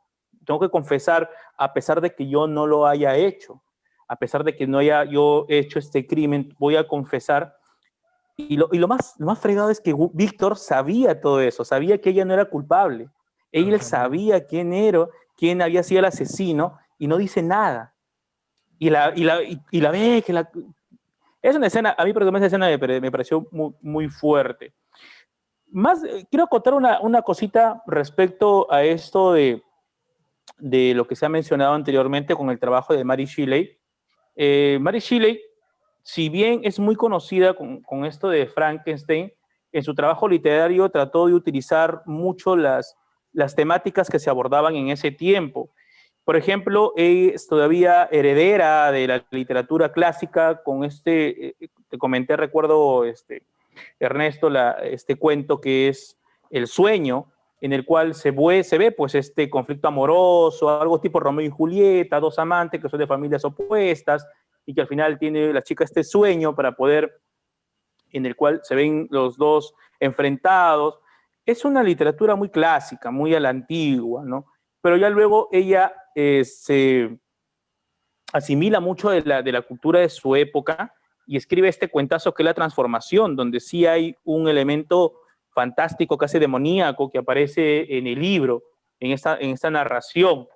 tengo que confesar a pesar de que yo no lo haya hecho, a pesar de que no haya yo hecho este crimen, voy a confesar. Y lo más fregado es que Víctor sabía todo eso, sabía que ella no era culpable, él sabía quién había sido el asesino y no dice nada. Y la ve, es una escena, a mí personalmente esa escena me pareció muy, muy fuerte. Más, quiero contar una cosita respecto a esto de lo que se ha mencionado anteriormente con el trabajo de Mary Shelley. Mary Shelley, si bien es muy conocida con esto de Frankenstein, en su trabajo literario trató de utilizar mucho las temáticas que se abordaban en ese tiempo. Por ejemplo, es todavía heredera de la literatura clásica con te comenté, recuerdo, Ernesto, este cuento que es El sueño, en el cual se ve pues este conflicto amoroso, algo tipo Romeo y Julieta, 2 amantes que son de familias opuestas y que al final tiene la chica este sueño en el cual se ven los dos enfrentados. Es una literatura muy clásica, muy a la antigua, ¿no? Pero ya luego ella se asimila mucho de la cultura de su época y escribe este cuentazo que es La Transformación, donde sí hay un elemento fantástico, casi demoníaco, que aparece en el libro, en esta narración.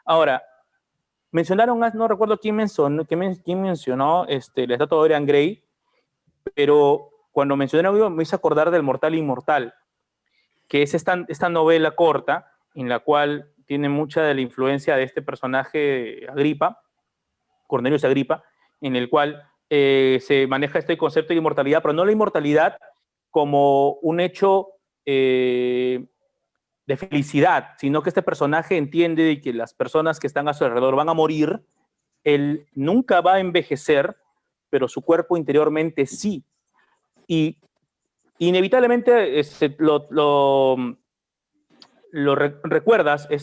Ahora, mencionaron, no recuerdo quién mencionó la estatua de Dorian Gray, pero cuando mencionaron me hice acordar del Mortal Inmortal, que es esta novela corta en la cual tiene mucha de la influencia de este personaje Agripa, Cornelius Agripa, en el cual se maneja este concepto de inmortalidad, pero no la inmortalidad como un hecho de felicidad, sino que este personaje entiende que las personas que están a su alrededor van a morir, él nunca va a envejecer, pero su cuerpo interiormente sí. Y inevitablemente recuerdas el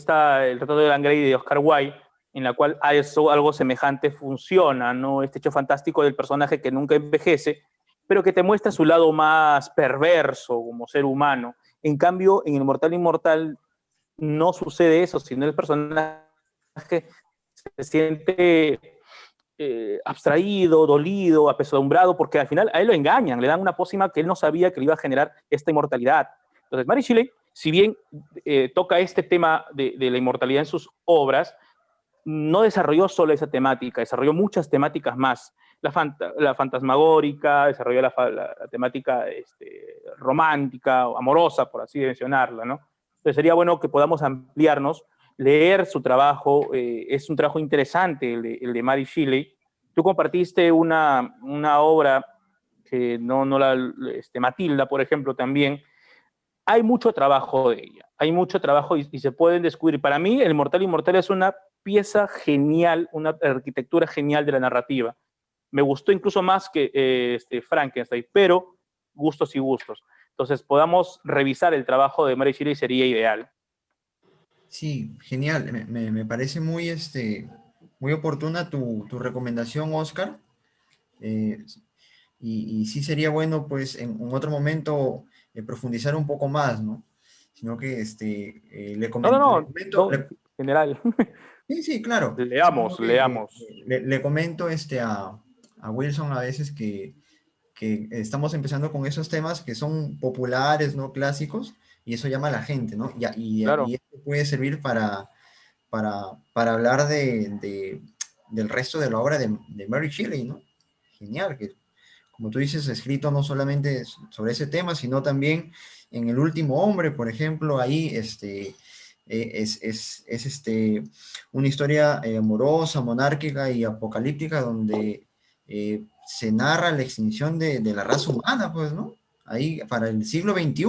retrato de Dorian Gray de Oscar Wilde, en la cual algo semejante funciona, ¿no? Este hecho fantástico del personaje que nunca envejece, pero que te muestra su lado más perverso como ser humano. En cambio, en El Mortal Inmortal no sucede eso, sino el personaje se siente abstraído, dolido, apesadumbrado, porque al final a él lo engañan, le dan una pócima que él no sabía que le iba a generar esta inmortalidad. Entonces, Mary Shelley, si bien toca este tema de la inmortalidad en sus obras, no desarrolló solo esa temática, desarrolló muchas temáticas más. La fantasmagórica, desarrolló la temática romántica o amorosa, por así mencionarla, ¿no? Entonces sería bueno que podamos ampliarnos, leer su trabajo. Es un trabajo interesante el de Mary Shelley. Tú compartiste una obra que Matilda, por ejemplo, también. Hay mucho trabajo de ella, hay mucho trabajo y se pueden descubrir. Para mí, El Mortal Inmortal es una pieza genial, una arquitectura genial de la narrativa. Me gustó incluso más que Frankenstein, pero gustos y gustos. Entonces, podamos revisar el trabajo de Mary Shelley sería ideal.
Sí, genial. Me parece muy, muy oportuna tu recomendación, Oscar. Eh, y sí sería bueno, pues, en otro momento profundizar un poco más, ¿no? Sino que le
No, no,
comento,
no, no general.
sí, sí, claro. Sino
Leamos,
que
leamos.
le comento a Wilson a veces que estamos empezando con esos temas que son populares, ¿no? Clásicos, y eso llama a la gente, ¿no? Y
Claro.
esto puede servir para hablar del resto de la obra de Mary Shelley, ¿no? Genial, que como tú dices, escrito no solamente sobre ese tema, sino también en El último hombre, por ejemplo, ahí una historia amorosa, monárquica y apocalíptica donde se narra la extinción de la raza humana, pues, ¿no? Ahí para el siglo XXI.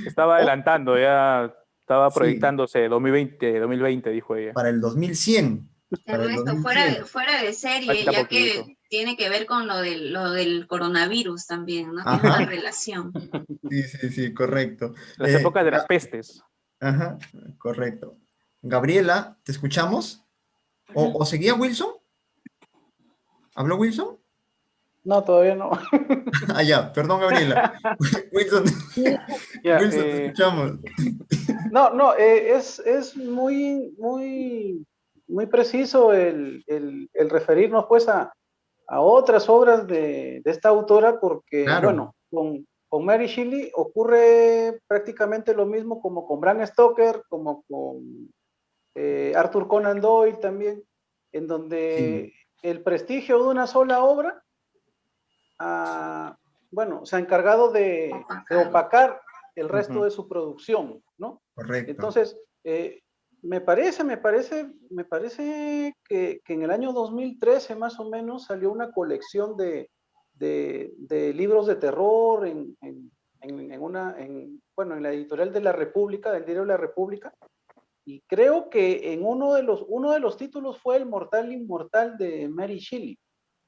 Estaba
O,
adelantando, ya estaba
sí,
proyectándose 2020, dijo ella.
para el 2100. Para el
Ernesto,
2100.
fuera de serie,
Falta
ya
poquito.
que tiene que ver con lo del coronavirus también, ¿no? Tiene una
Ajá.
relación.
Sí, sí, sí, correcto.
Las épocas de las pestes.
Ajá, correcto. Gabriela, ¿te escuchamos? ¿O seguía Wilson? ¿Habló Wilson?
No, todavía no.
Ah, ya, perdón, Gabriela. Wilson,
Ya,
Wilson, te escuchamos.
no, no, es muy preciso el referirnos pues a otras obras de esta autora porque,
Claro.
bueno, con Mary Shelley ocurre prácticamente lo mismo como con Bram Stoker, como con Arthur Conan Doyle también, en
Sí,
donde el prestigio de una sola obra, bueno, se ha encargado de opacar el resto de su producción, ¿no?
correcto.
Entonces, me parece que en el año 2013 más o menos salió una colección de libros de terror bueno, en la editorial de la República, del diario de la República, y creo que en uno de los títulos fue El Mortal Inmortal de Mary Shelley.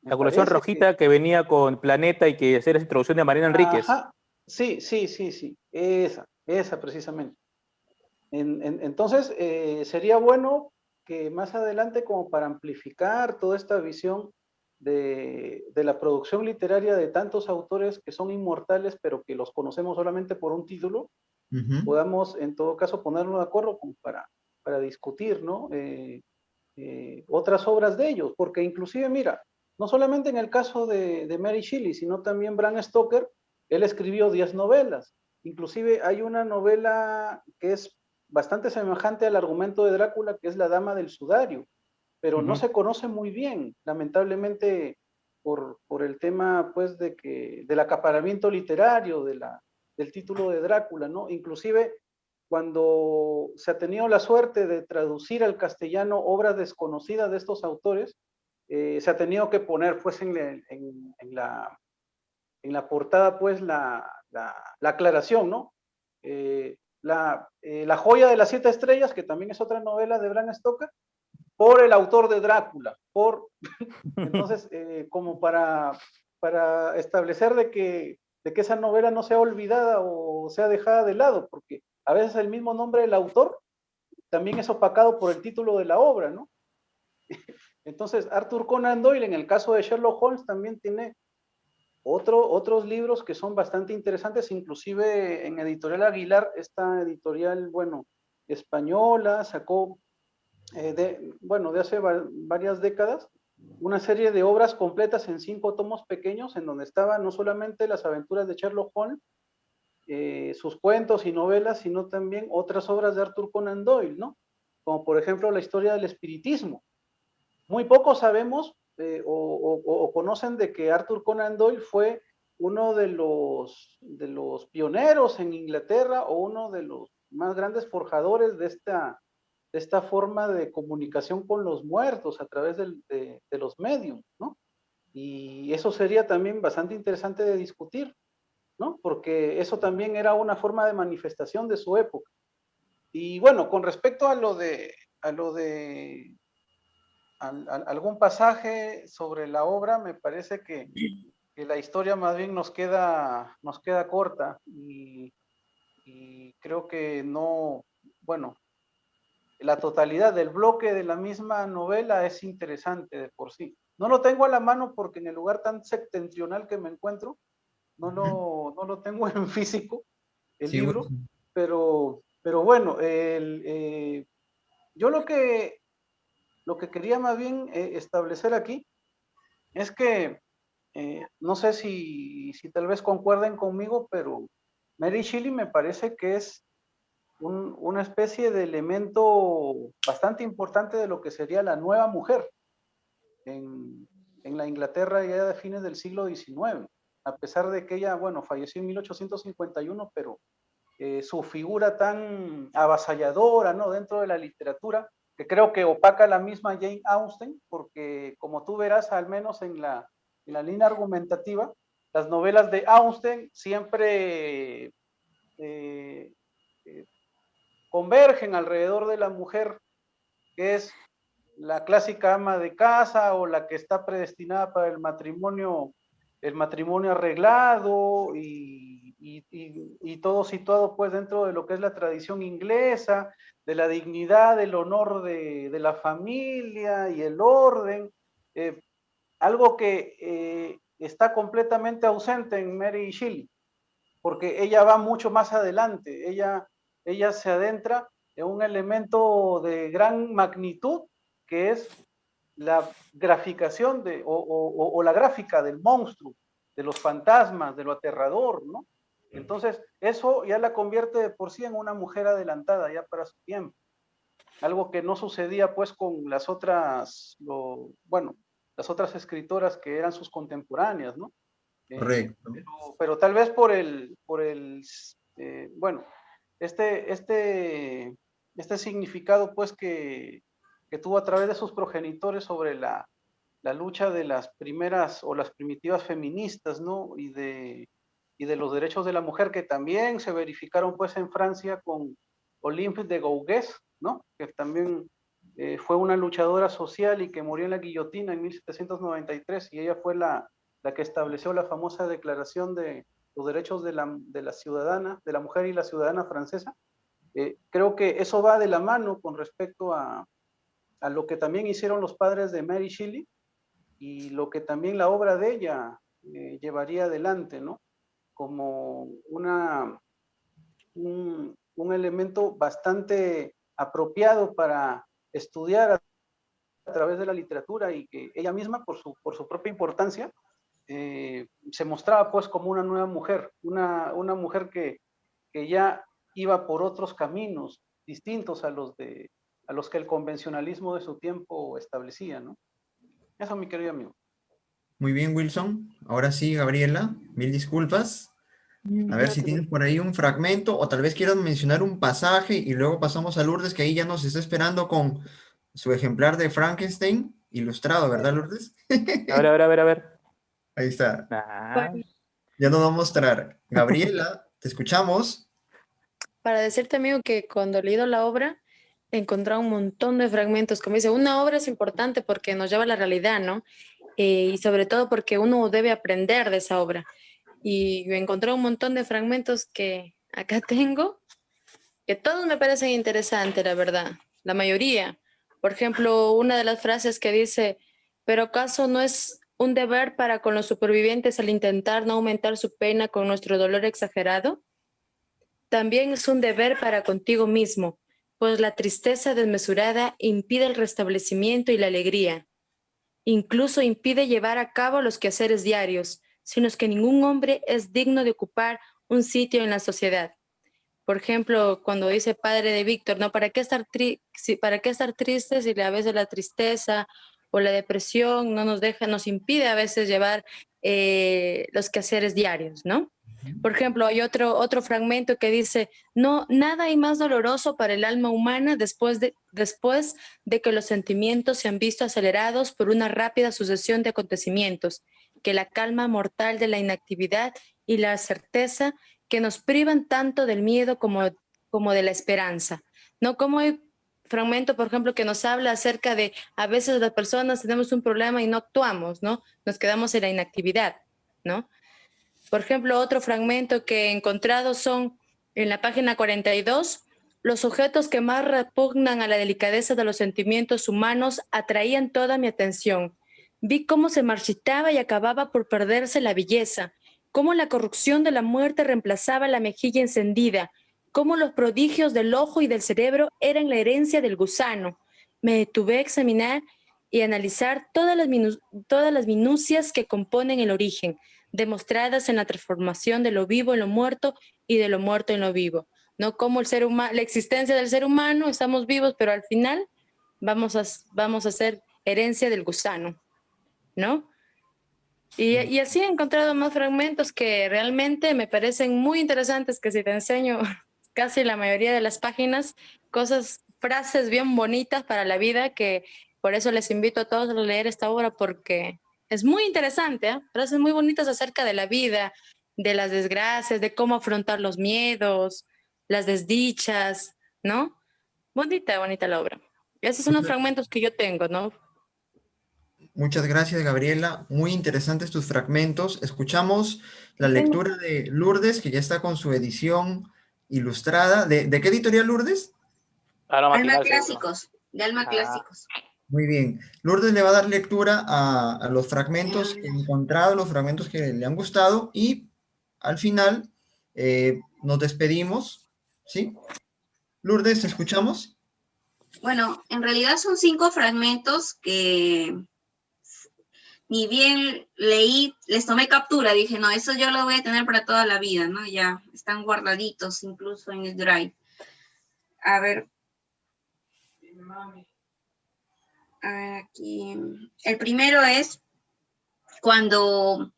Me
La colección
parece que,
rojita que venía con Planeta y que hacía la introducción de Mariana Enríquez.
ajá, sí, sí, sí, sí, esa precisamente. Entonces, sería bueno que más adelante, como para amplificar toda esta visión de la producción literaria de tantos autores que son inmortales, pero que los conocemos solamente por un título,
Ujú.
podamos en todo caso ponernos de acuerdo como para discutir, ¿no? Otras obras de ellos, porque inclusive, mira, no solamente en el caso de Mary Shelley, sino también Bram Stoker, él escribió 10 novelas. Inclusive hay una novela que es bastante semejante al argumento de Drácula, que es La Dama del Sudario, pero no se conoce muy bien, lamentablemente, por el tema, pues, del acaparamiento literario del título de Drácula, ¿no? Inclusive, cuando se ha tenido la suerte de traducir al castellano obras desconocidas de estos autores, se ha tenido que poner, pues, en la portada, pues, la aclaración, ¿no? La joya de las 7 estrellas, que también es otra novela de Bram Stoker, por el autor de Drácula, entonces, como para establecer de que esa novela no sea olvidada o sea dejada de lado, porque a veces el mismo nombre del autor también es opacado por el título de la obra, ¿no? Entonces, Arthur Conan Doyle, en el caso de Sherlock Holmes, también tiene otros libros que son bastante interesantes, inclusive en Editorial Aguilar, esta editorial, bueno, española, sacó, de hace varias décadas, una serie de obras completas en 5 tomos pequeños, en donde estaban no solamente las aventuras de Sherlock Holmes, sus cuentos y novelas, sino también otras obras de Arthur Conan Doyle, ¿no? Como por ejemplo la historia del espiritismo. Muy pocos sabemos o conocen de que Arthur Conan Doyle fue uno de los pioneros en Inglaterra o uno de más grandes forjadores de esta forma de comunicación con los muertos a través de los medios, ¿no? Y eso sería también bastante interesante de discutir, ¿no? Porque eso también era una forma de manifestación de su época. Y bueno, con respecto a lo de algún pasaje sobre la obra, me parece que la historia más bien nos queda corta y creo que no, bueno, la totalidad del bloque de la misma novela es interesante de por sí. No lo tengo a la mano porque en el lugar tan septentrional que me encuentro, no lo tengo en físico, el
Sí,
libro, pero bueno, yo lo que quería más bien establecer aquí es que no sé si tal vez concuerden conmigo, pero Mary Shelley me parece que es una especie de elemento bastante importante de lo que sería la nueva mujer en la Inglaterra ya de fines del siglo XIX, a pesar de que ella, bueno, falleció en 1851, pero su figura tan avasalladora, ¿no?, dentro de la literatura, que creo que opaca la misma Jane Austen, porque como tú verás, al menos en la línea argumentativa, las novelas de Austen siempre convergen alrededor de la mujer, que es la clásica ama de casa o la que está predestinada para el matrimonio arreglado y todo situado pues dentro de lo que es la tradición inglesa, de la dignidad, del honor de la familia y el orden, algo que está completamente ausente en Mary Shelley, porque ella va mucho más adelante, ella se adentra en un elemento de gran magnitud que es la graficación o la gráfica del monstruo, de los fantasmas, de lo aterrador, ¿no? Entonces, eso ya la convierte de por sí en una mujer adelantada ya para su tiempo. Algo que no sucedía pues con las otras, las otras escritoras que eran sus contemporáneas, ¿no?
correcto.
Pero tal vez bueno, este significado pues que tuvo a través de sus progenitores sobre la lucha de las primeras o las primitivas feministas, ¿no? Y de los derechos de la mujer que también se verificaron pues en Francia con Olympe de Gouges, ¿no? Que también fue una luchadora social y que murió en la guillotina en 1793 y ella fue la que estableció la famosa declaración de los derechos de la ciudadana, de la mujer y la ciudadana francesa. Creo que eso va de la mano con respecto a lo que también hicieron los padres de Mary Shelley y lo que también la obra de ella llevaría adelante, ¿no? Como un elemento bastante apropiado para estudiar a través de la literatura y que ella misma, por su propia importancia, se mostraba pues como una nueva mujer, una mujer que ya iba por otros caminos distintos a los que el convencionalismo de su tiempo establecía, ¿no? Eso, mi querido amigo.
Muy bien, Wilson. Ahora sí, Gabriela, mil disculpas. A ver si tienes por ahí un fragmento o tal vez quieras mencionar un pasaje y luego pasamos a Lourdes, que ahí ya nos está esperando con su ejemplar de Frankenstein ilustrado, ¿verdad, Lourdes?
A ver.
Ahí está.
Ah,
Ya nos va a mostrar. Gabriela, te escuchamos.
Para decirte, amigo, que cuando he leído la obra, he encontrado un montón de fragmentos. Como dice, una obra es importante porque nos lleva a la realidad, ¿no? Y sobre todo porque uno debe aprender de esa obra. Y encontré un montón de fragmentos que acá tengo, que todos me parecen interesantes, la verdad, la mayoría. Por ejemplo, una de las frases que dice, pero ¿acaso no es un deber para con los supervivientes al intentar no aumentar su pena con nuestro dolor exagerado? También es un deber para contigo mismo, pues la tristeza desmesurada impide el restablecimiento y la alegría. Incluso impide llevar a cabo los quehaceres diarios, sino que ningún hombre es digno de ocupar un sitio en la sociedad. Por ejemplo, cuando dice padre de Víctor, ¿no? ¿Para qué estar tristes si a veces la tristeza o la depresión no nos impide a veces llevar los quehaceres diarios, ¿no? Por ejemplo, hay otro fragmento que dice, no, nada hay más doloroso para el alma humana después de que los sentimientos se han visto acelerados por una rápida sucesión de acontecimientos, que la calma mortal de la inactividad y la certeza que nos privan tanto del miedo como de la esperanza. ¿No? Como hay fragmento, por ejemplo, que nos habla acerca de a veces las personas tenemos un problema y no actuamos, ¿no? Nos quedamos en la inactividad, ¿no? Por ejemplo, otro fragmento que he encontrado son en la página 42, los sujetos que más repugnan a la delicadeza de los sentimientos humanos atraían toda mi atención. Vi cómo se marchitaba y acababa por perderse la belleza, cómo la corrupción de la muerte reemplazaba la mejilla encendida, cómo los prodigios del ojo y del cerebro eran la herencia del gusano. Me detuve a examinar y analizar todas las minucias que componen el origen, demostradas en la transformación de lo vivo en lo muerto y de lo muerto en lo vivo. No como el ser humano, la existencia del ser humano, estamos vivos, pero al final vamos a ser herencia del gusano, ¿no? Y así he encontrado más fragmentos que realmente me parecen muy interesantes, que si te enseño casi la mayoría de las páginas, frases bien bonitas para la vida, que por eso les invito a todos a leer esta obra, porque es muy interesante, ¿eh? Frases muy bonitas acerca de la vida, de las desgracias, de cómo afrontar los miedos, las desdichas, ¿no? Bonita la obra. Esos son los fragmentos que yo tengo, ¿no?
Muchas gracias, Gabriela. Muy interesantes tus fragmentos. Escuchamos la lectura de Lourdes, que ya está con su edición ilustrada. ¿De qué editorial, Lourdes?
Alma Clásicos, de Alma Clásicos.
Muy bien. Lourdes le va a dar lectura a los fragmentos que he encontrado, los fragmentos que le han gustado, y al final nos despedimos, ¿sí? Lourdes, ¿te escuchamos?
Bueno, en realidad son 5 fragmentos que ni bien leí, les tomé captura, dije, no, eso yo lo voy a tener para toda la vida, ¿no? Ya están guardaditos incluso en el Drive. A ver, aquí. El primero es cuando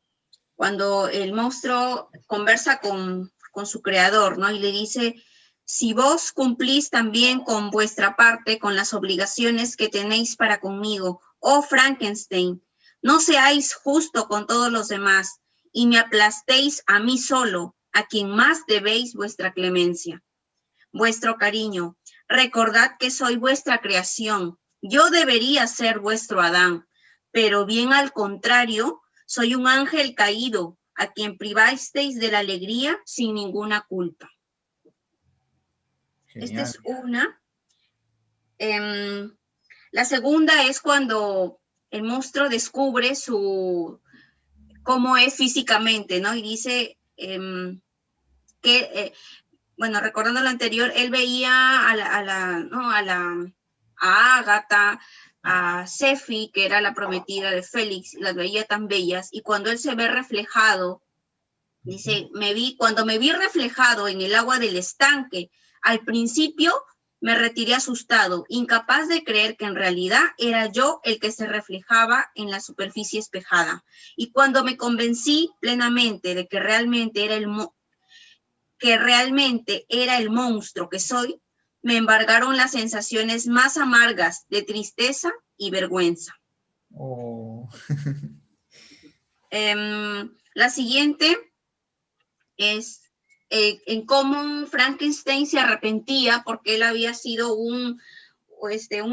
el monstruo conversa con su creador, ¿no? Y le dice, si vos cumplís también con vuestra parte, con las obligaciones que tenéis para conmigo, oh Frankenstein, no seáis justo con todos los demás y me aplastéis a mí solo, a quien más debéis vuestra clemencia, vuestro cariño. Recordad que soy vuestra creación. Yo debería ser vuestro Adán, pero bien al contrario, soy un ángel caído, a quien privasteis de la alegría sin ninguna culpa. Genial. Esta es una. La segunda es cuando el monstruo descubre cómo es físicamente, ¿no? Y dice bueno, recordando lo anterior, él veía a Ágata, a Sefi, que era la prometida de Félix, las veía tan bellas, y cuando él se ve reflejado, dice, cuando me vi reflejado en el agua del estanque, al principio me retiré asustado, incapaz de creer que en realidad era yo el que se reflejaba en la superficie espejada. Y cuando me convencí plenamente de que realmente era el monstruo que soy, me embargaron las sensaciones más amargas de tristeza y vergüenza.
Oh.
La siguiente es en cómo Frankenstein se arrepentía porque él había sido un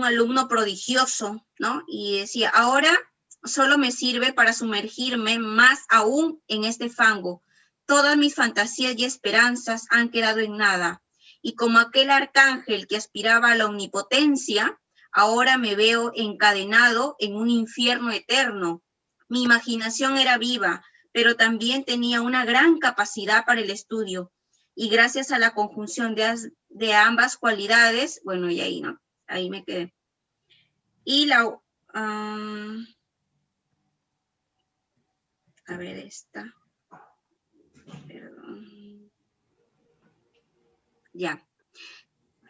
alumno prodigioso, ¿no? Y decía, ahora solo me sirve para sumergirme más aún en este fango. Todas mis fantasías y esperanzas han quedado en nada. Y como aquel arcángel que aspiraba a la omnipotencia, ahora me veo encadenado en un infierno eterno. Mi imaginación era viva, pero también tenía una gran capacidad para el estudio. Y gracias a la conjunción de ambas cualidades, bueno, y ahí, ¿no? Ahí me quedé. Y a ver, esta. Perdón. Ya.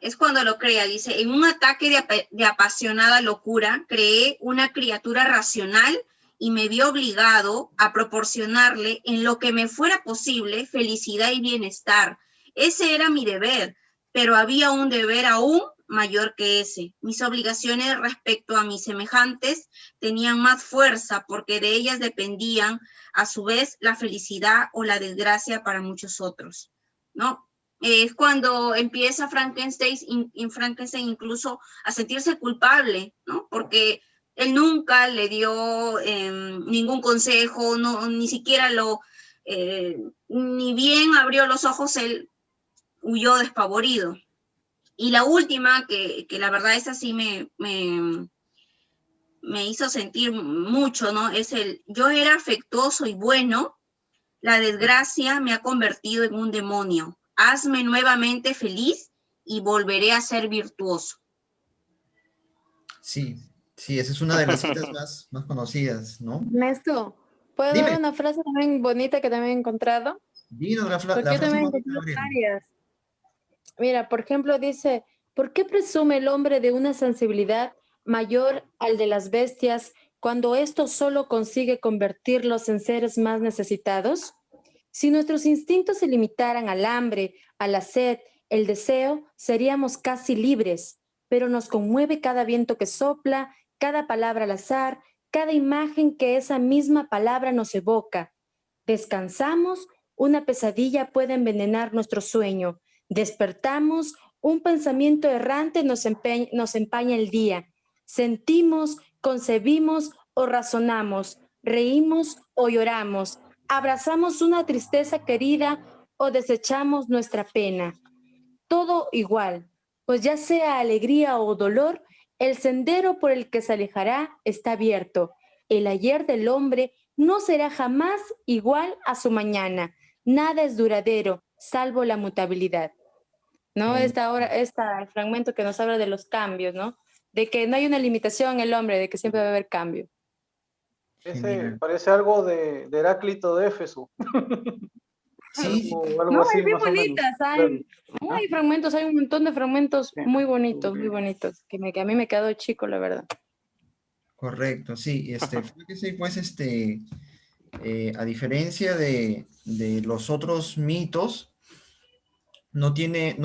Es cuando lo crea, dice, en un ataque de apasionada locura, creé una criatura racional y me vi obligado a proporcionarle en lo que me fuera posible felicidad y bienestar. Ese era mi deber, pero había un deber aún mayor que ese. Mis obligaciones respecto a mis semejantes tenían más fuerza porque de ellas dependían a su vez la felicidad o la desgracia para muchos otros, ¿no? Es cuando empieza Frankenstein incluso a sentirse culpable, ¿no? Porque él nunca le dio ningún consejo, no, ni siquiera ni bien abrió los ojos, él huyó despavorido. Y la última, que la verdad esa sí me hizo sentir mucho, ¿no? Es yo era afectuoso y bueno, la desgracia me ha convertido en un demonio. Hazme nuevamente feliz y volveré a ser virtuoso.
Sí, sí, esa es una de las citas más conocidas, ¿no?
Ernesto, ¿puedo dar
Dime,
una frase también bonita que también he encontrado?
dinos la,
Porque
la
yo
frase
también he
bonita,
encontrado
Gabriela.
varias. Mira, por ejemplo, dice, ¿por qué presume el hombre de una sensibilidad mayor al de las bestias cuando esto solo consigue convertirlos en seres más necesitados? Si nuestros instintos se limitaran al hambre, a la sed, el deseo, seríamos casi libres, pero nos conmueve cada viento que sopla, cada palabra al azar, cada imagen que esa misma palabra nos evoca. Descansamos, una pesadilla puede envenenar nuestro sueño. Despertamos, un pensamiento errante nos empaña el día. Sentimos, concebimos o razonamos, reímos o lloramos, abrazamos una tristeza querida o desechamos nuestra pena. Todo igual, pues ya sea alegría o dolor, el sendero por el que se alejará está abierto. El ayer del hombre no será jamás igual a su mañana. Nada es duradero, salvo la mutabilidad. ¿No?
Eh,
Este fragmento que nos habla de los cambios, ¿no? De que no hay una limitación en el hombre, de que siempre va a haber cambio.
Ese
Genial.
parece algo de Heráclito de Éfeso.
Sí, sí,
Algo
No, es
así,
bien
más o menos.
bonitas,
Claro.
hay fragmentos, hay un montón de fragmentos
Sí.
muy bonitos, que a mí me quedó chico, la verdad.
correcto, sí. Fíjese, pues, a diferencia de los otros mitos, no tiene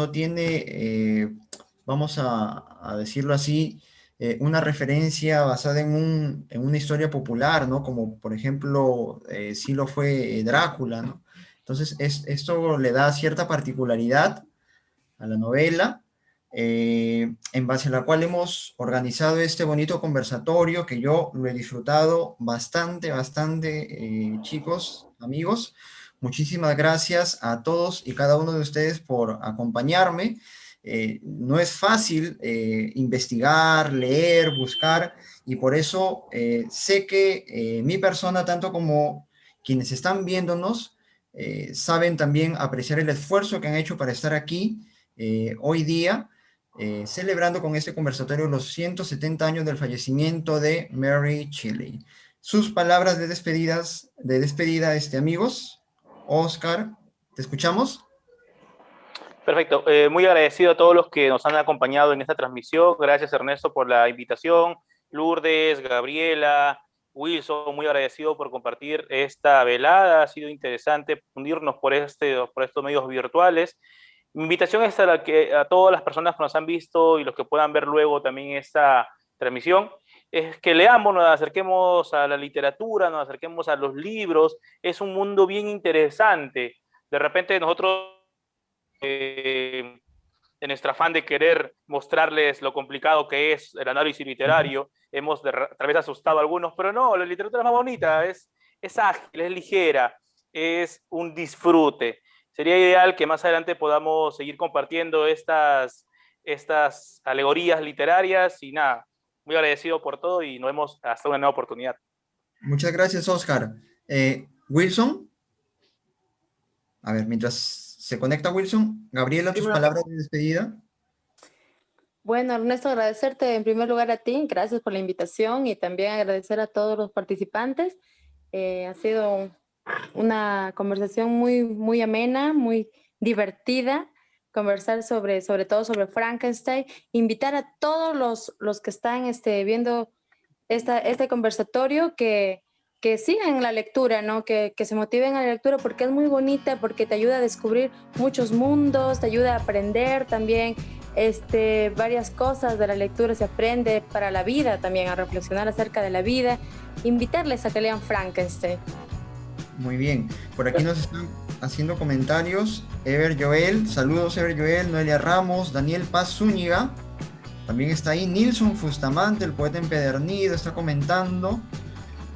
vamos a decirlo así, una referencia basada en una historia popular, ¿no? Como por ejemplo, sí lo fue Drácula, ¿no? Entonces, esto le da cierta particularidad a la novela, en base a la cual hemos organizado este bonito conversatorio que yo lo he disfrutado bastante, chicos, amigos. Muchísimas gracias a todos y cada uno de ustedes por acompañarme. No es fácil investigar, leer, buscar, y por eso sé que mi persona, tanto como quienes están viéndonos, saben también apreciar el esfuerzo que han hecho para estar aquí hoy día, celebrando con este conversatorio los 170 años del fallecimiento de Mary Shelley. Sus palabras de despedida, amigos. Oscar, ¿te escuchamos?
Perfecto. Muy agradecido a todos los que nos han acompañado en esta transmisión. Gracias, Ernesto, por la invitación. Lourdes, Gabriela, Wilson, muy agradecido por compartir esta velada. Ha sido interesante unirnos por estos medios virtuales. Mi invitación es a todas las personas que nos han visto y los que puedan ver luego también esta transmisión, es que leamos, nos acerquemos a la literatura, nos acerquemos a los libros. Es un mundo bien interesante. De repente nosotros, en nuestro afán de querer mostrarles lo complicado que es el análisis literario, hemos tal vez asustado a algunos, pero no, la literatura es más bonita, es ágil, es ligera, es un disfrute. Sería ideal que más adelante podamos seguir compartiendo estas alegorías literarias y nada, muy agradecido por todo y nos vemos hasta una nueva oportunidad.
Muchas gracias, Oscar. Wilson, a ver, mientras se conecta Wilson, Gabriela,
Sí,
tus
mira,
palabras de despedida.
Bueno, Ernesto, agradecerte en primer lugar a ti, gracias por la invitación y también agradecer a todos los participantes. Ha sido una conversación muy amena, muy divertida, conversar sobre todo sobre Frankenstein, invitar a todos los que están viendo este conversatorio que que sigan la lectura, ¿no? Que se motiven a la lectura porque es muy bonita, porque te ayuda a descubrir muchos mundos, te ayuda a aprender también varias cosas de la lectura, se aprende para la vida también, a reflexionar acerca de la vida. Invitarles a que lean Frankenstein.
Muy bien, por aquí nos están haciendo comentarios. Ever Joel, saludos Ever Joel, Noelia Ramos, Daniel Paz Zúñiga, también está ahí Nilson Fustamante, el poeta empedernido, está comentando.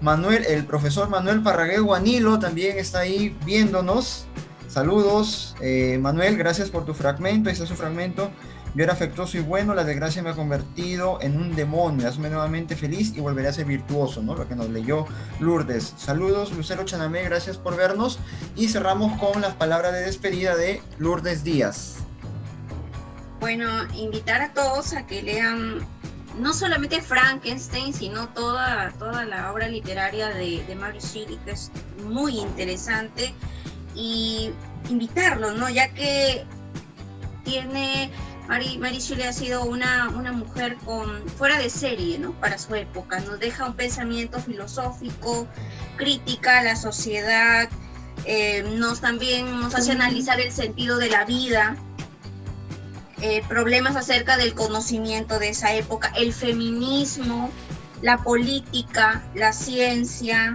Manuel, el profesor Manuel Parragués Guanilo también está ahí viéndonos. Saludos, Manuel, gracias por tu fragmento. Ahí está su fragmento. Yo era afectuoso y bueno, la desgracia me ha convertido en un demonio. Hazme nuevamente feliz y volveré a ser virtuoso, ¿no? Lo que nos leyó Lourdes. Saludos, Lucero Chanamé, gracias por vernos. Y cerramos con las palabras de despedida de Lourdes Díaz.
Bueno, invitar a todos a que lean no solamente Frankenstein, sino toda la obra literaria de Mary Shelley, que es muy interesante, y invitarlos, ¿no? Ya que Mary Shelley ha sido una mujer fuera de serie, ¿no? Para su época, nos deja un pensamiento filosófico, crítica a la sociedad, también nos hace analizar el sentido de la vida, problemas acerca del conocimiento de esa época, el feminismo, la política, la ciencia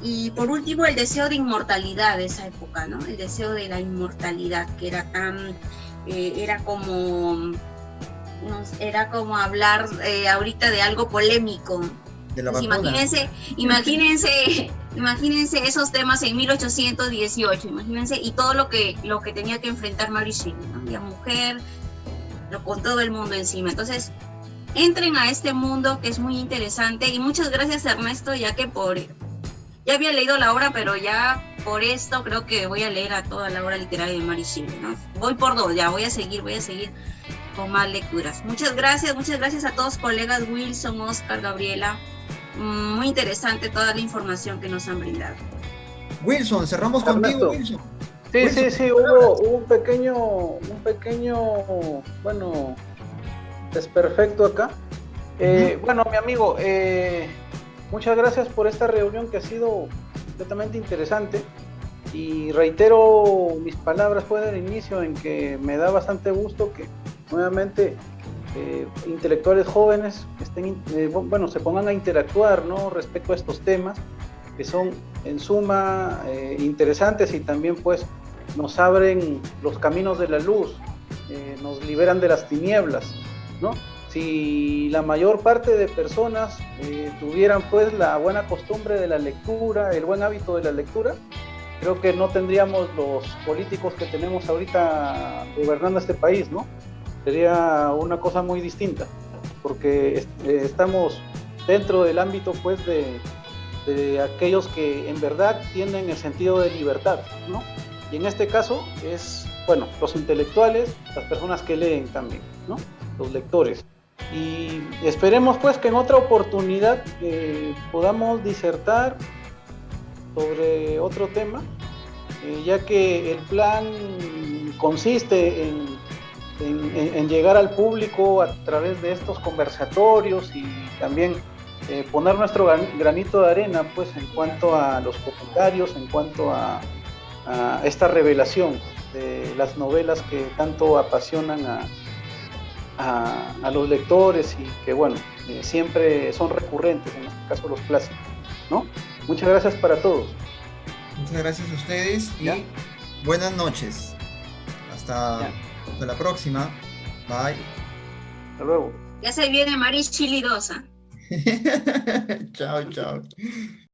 y por último el deseo de inmortalidad de esa época, ¿no? El deseo de la inmortalidad, que era como hablar ahorita de algo polémico.
De la
pues
vacuna.
imagínense esos temas en 1818, imagínense, y todo lo que tenía que enfrentar Mary Shelley, ¿no? La mujer, con todo el mundo encima. Entonces, entren a este mundo que es muy interesante, y muchas gracias Ernesto, ya había leído la obra, pero ya por esto creo que voy a leer a toda la obra literaria de Mary Shelley, ¿no? Voy por dos, ya voy a seguir con más lecturas. Muchas gracias a todos, colegas Wilson, Oscar, Gabriela. Muy interesante toda la información que nos han brindado.
Wilson, cerramos contigo, Wilson.
Sí, hubo un pequeño, bueno, desperfecto acá. Bueno, mi amigo, muchas gracias por esta reunión que ha sido completamente interesante, y reitero mis palabras pues del inicio en que me da bastante gusto que nuevamente intelectuales jóvenes se pongan a interactuar, ¿no? Respecto a estos temas que son en suma interesantes, y también pues nos abren los caminos de la luz, nos liberan de las tinieblas, ¿no? Si la mayor parte de personas tuvieran pues la buena costumbre de la lectura, el buen hábito de la lectura, creo que no tendríamos los políticos que tenemos ahorita gobernando este país, ¿no? Sería una cosa muy distinta, porque estamos dentro del ámbito pues de aquellos que en verdad tienen el sentido de libertad, ¿no? Y en este caso es, bueno, los intelectuales, las personas que leen también, ¿no? Los lectores. Y esperemos pues que en otra oportunidad podamos disertar sobre otro tema, ya que el plan consiste en llegar al público a través de estos conversatorios, y también poner nuestro granito de arena pues en cuanto a los comentarios, en cuanto a esta revelación de las novelas que tanto apasionan a los lectores, y que bueno, siempre son recurrentes, en este caso los clásicos, ¿no? Muchas gracias para todos.
Muchas gracias a ustedes y buenas noches. Hasta la próxima. Bye.
Hasta luego.
Ya se viene Mary Shelley 2.
Chao, chao.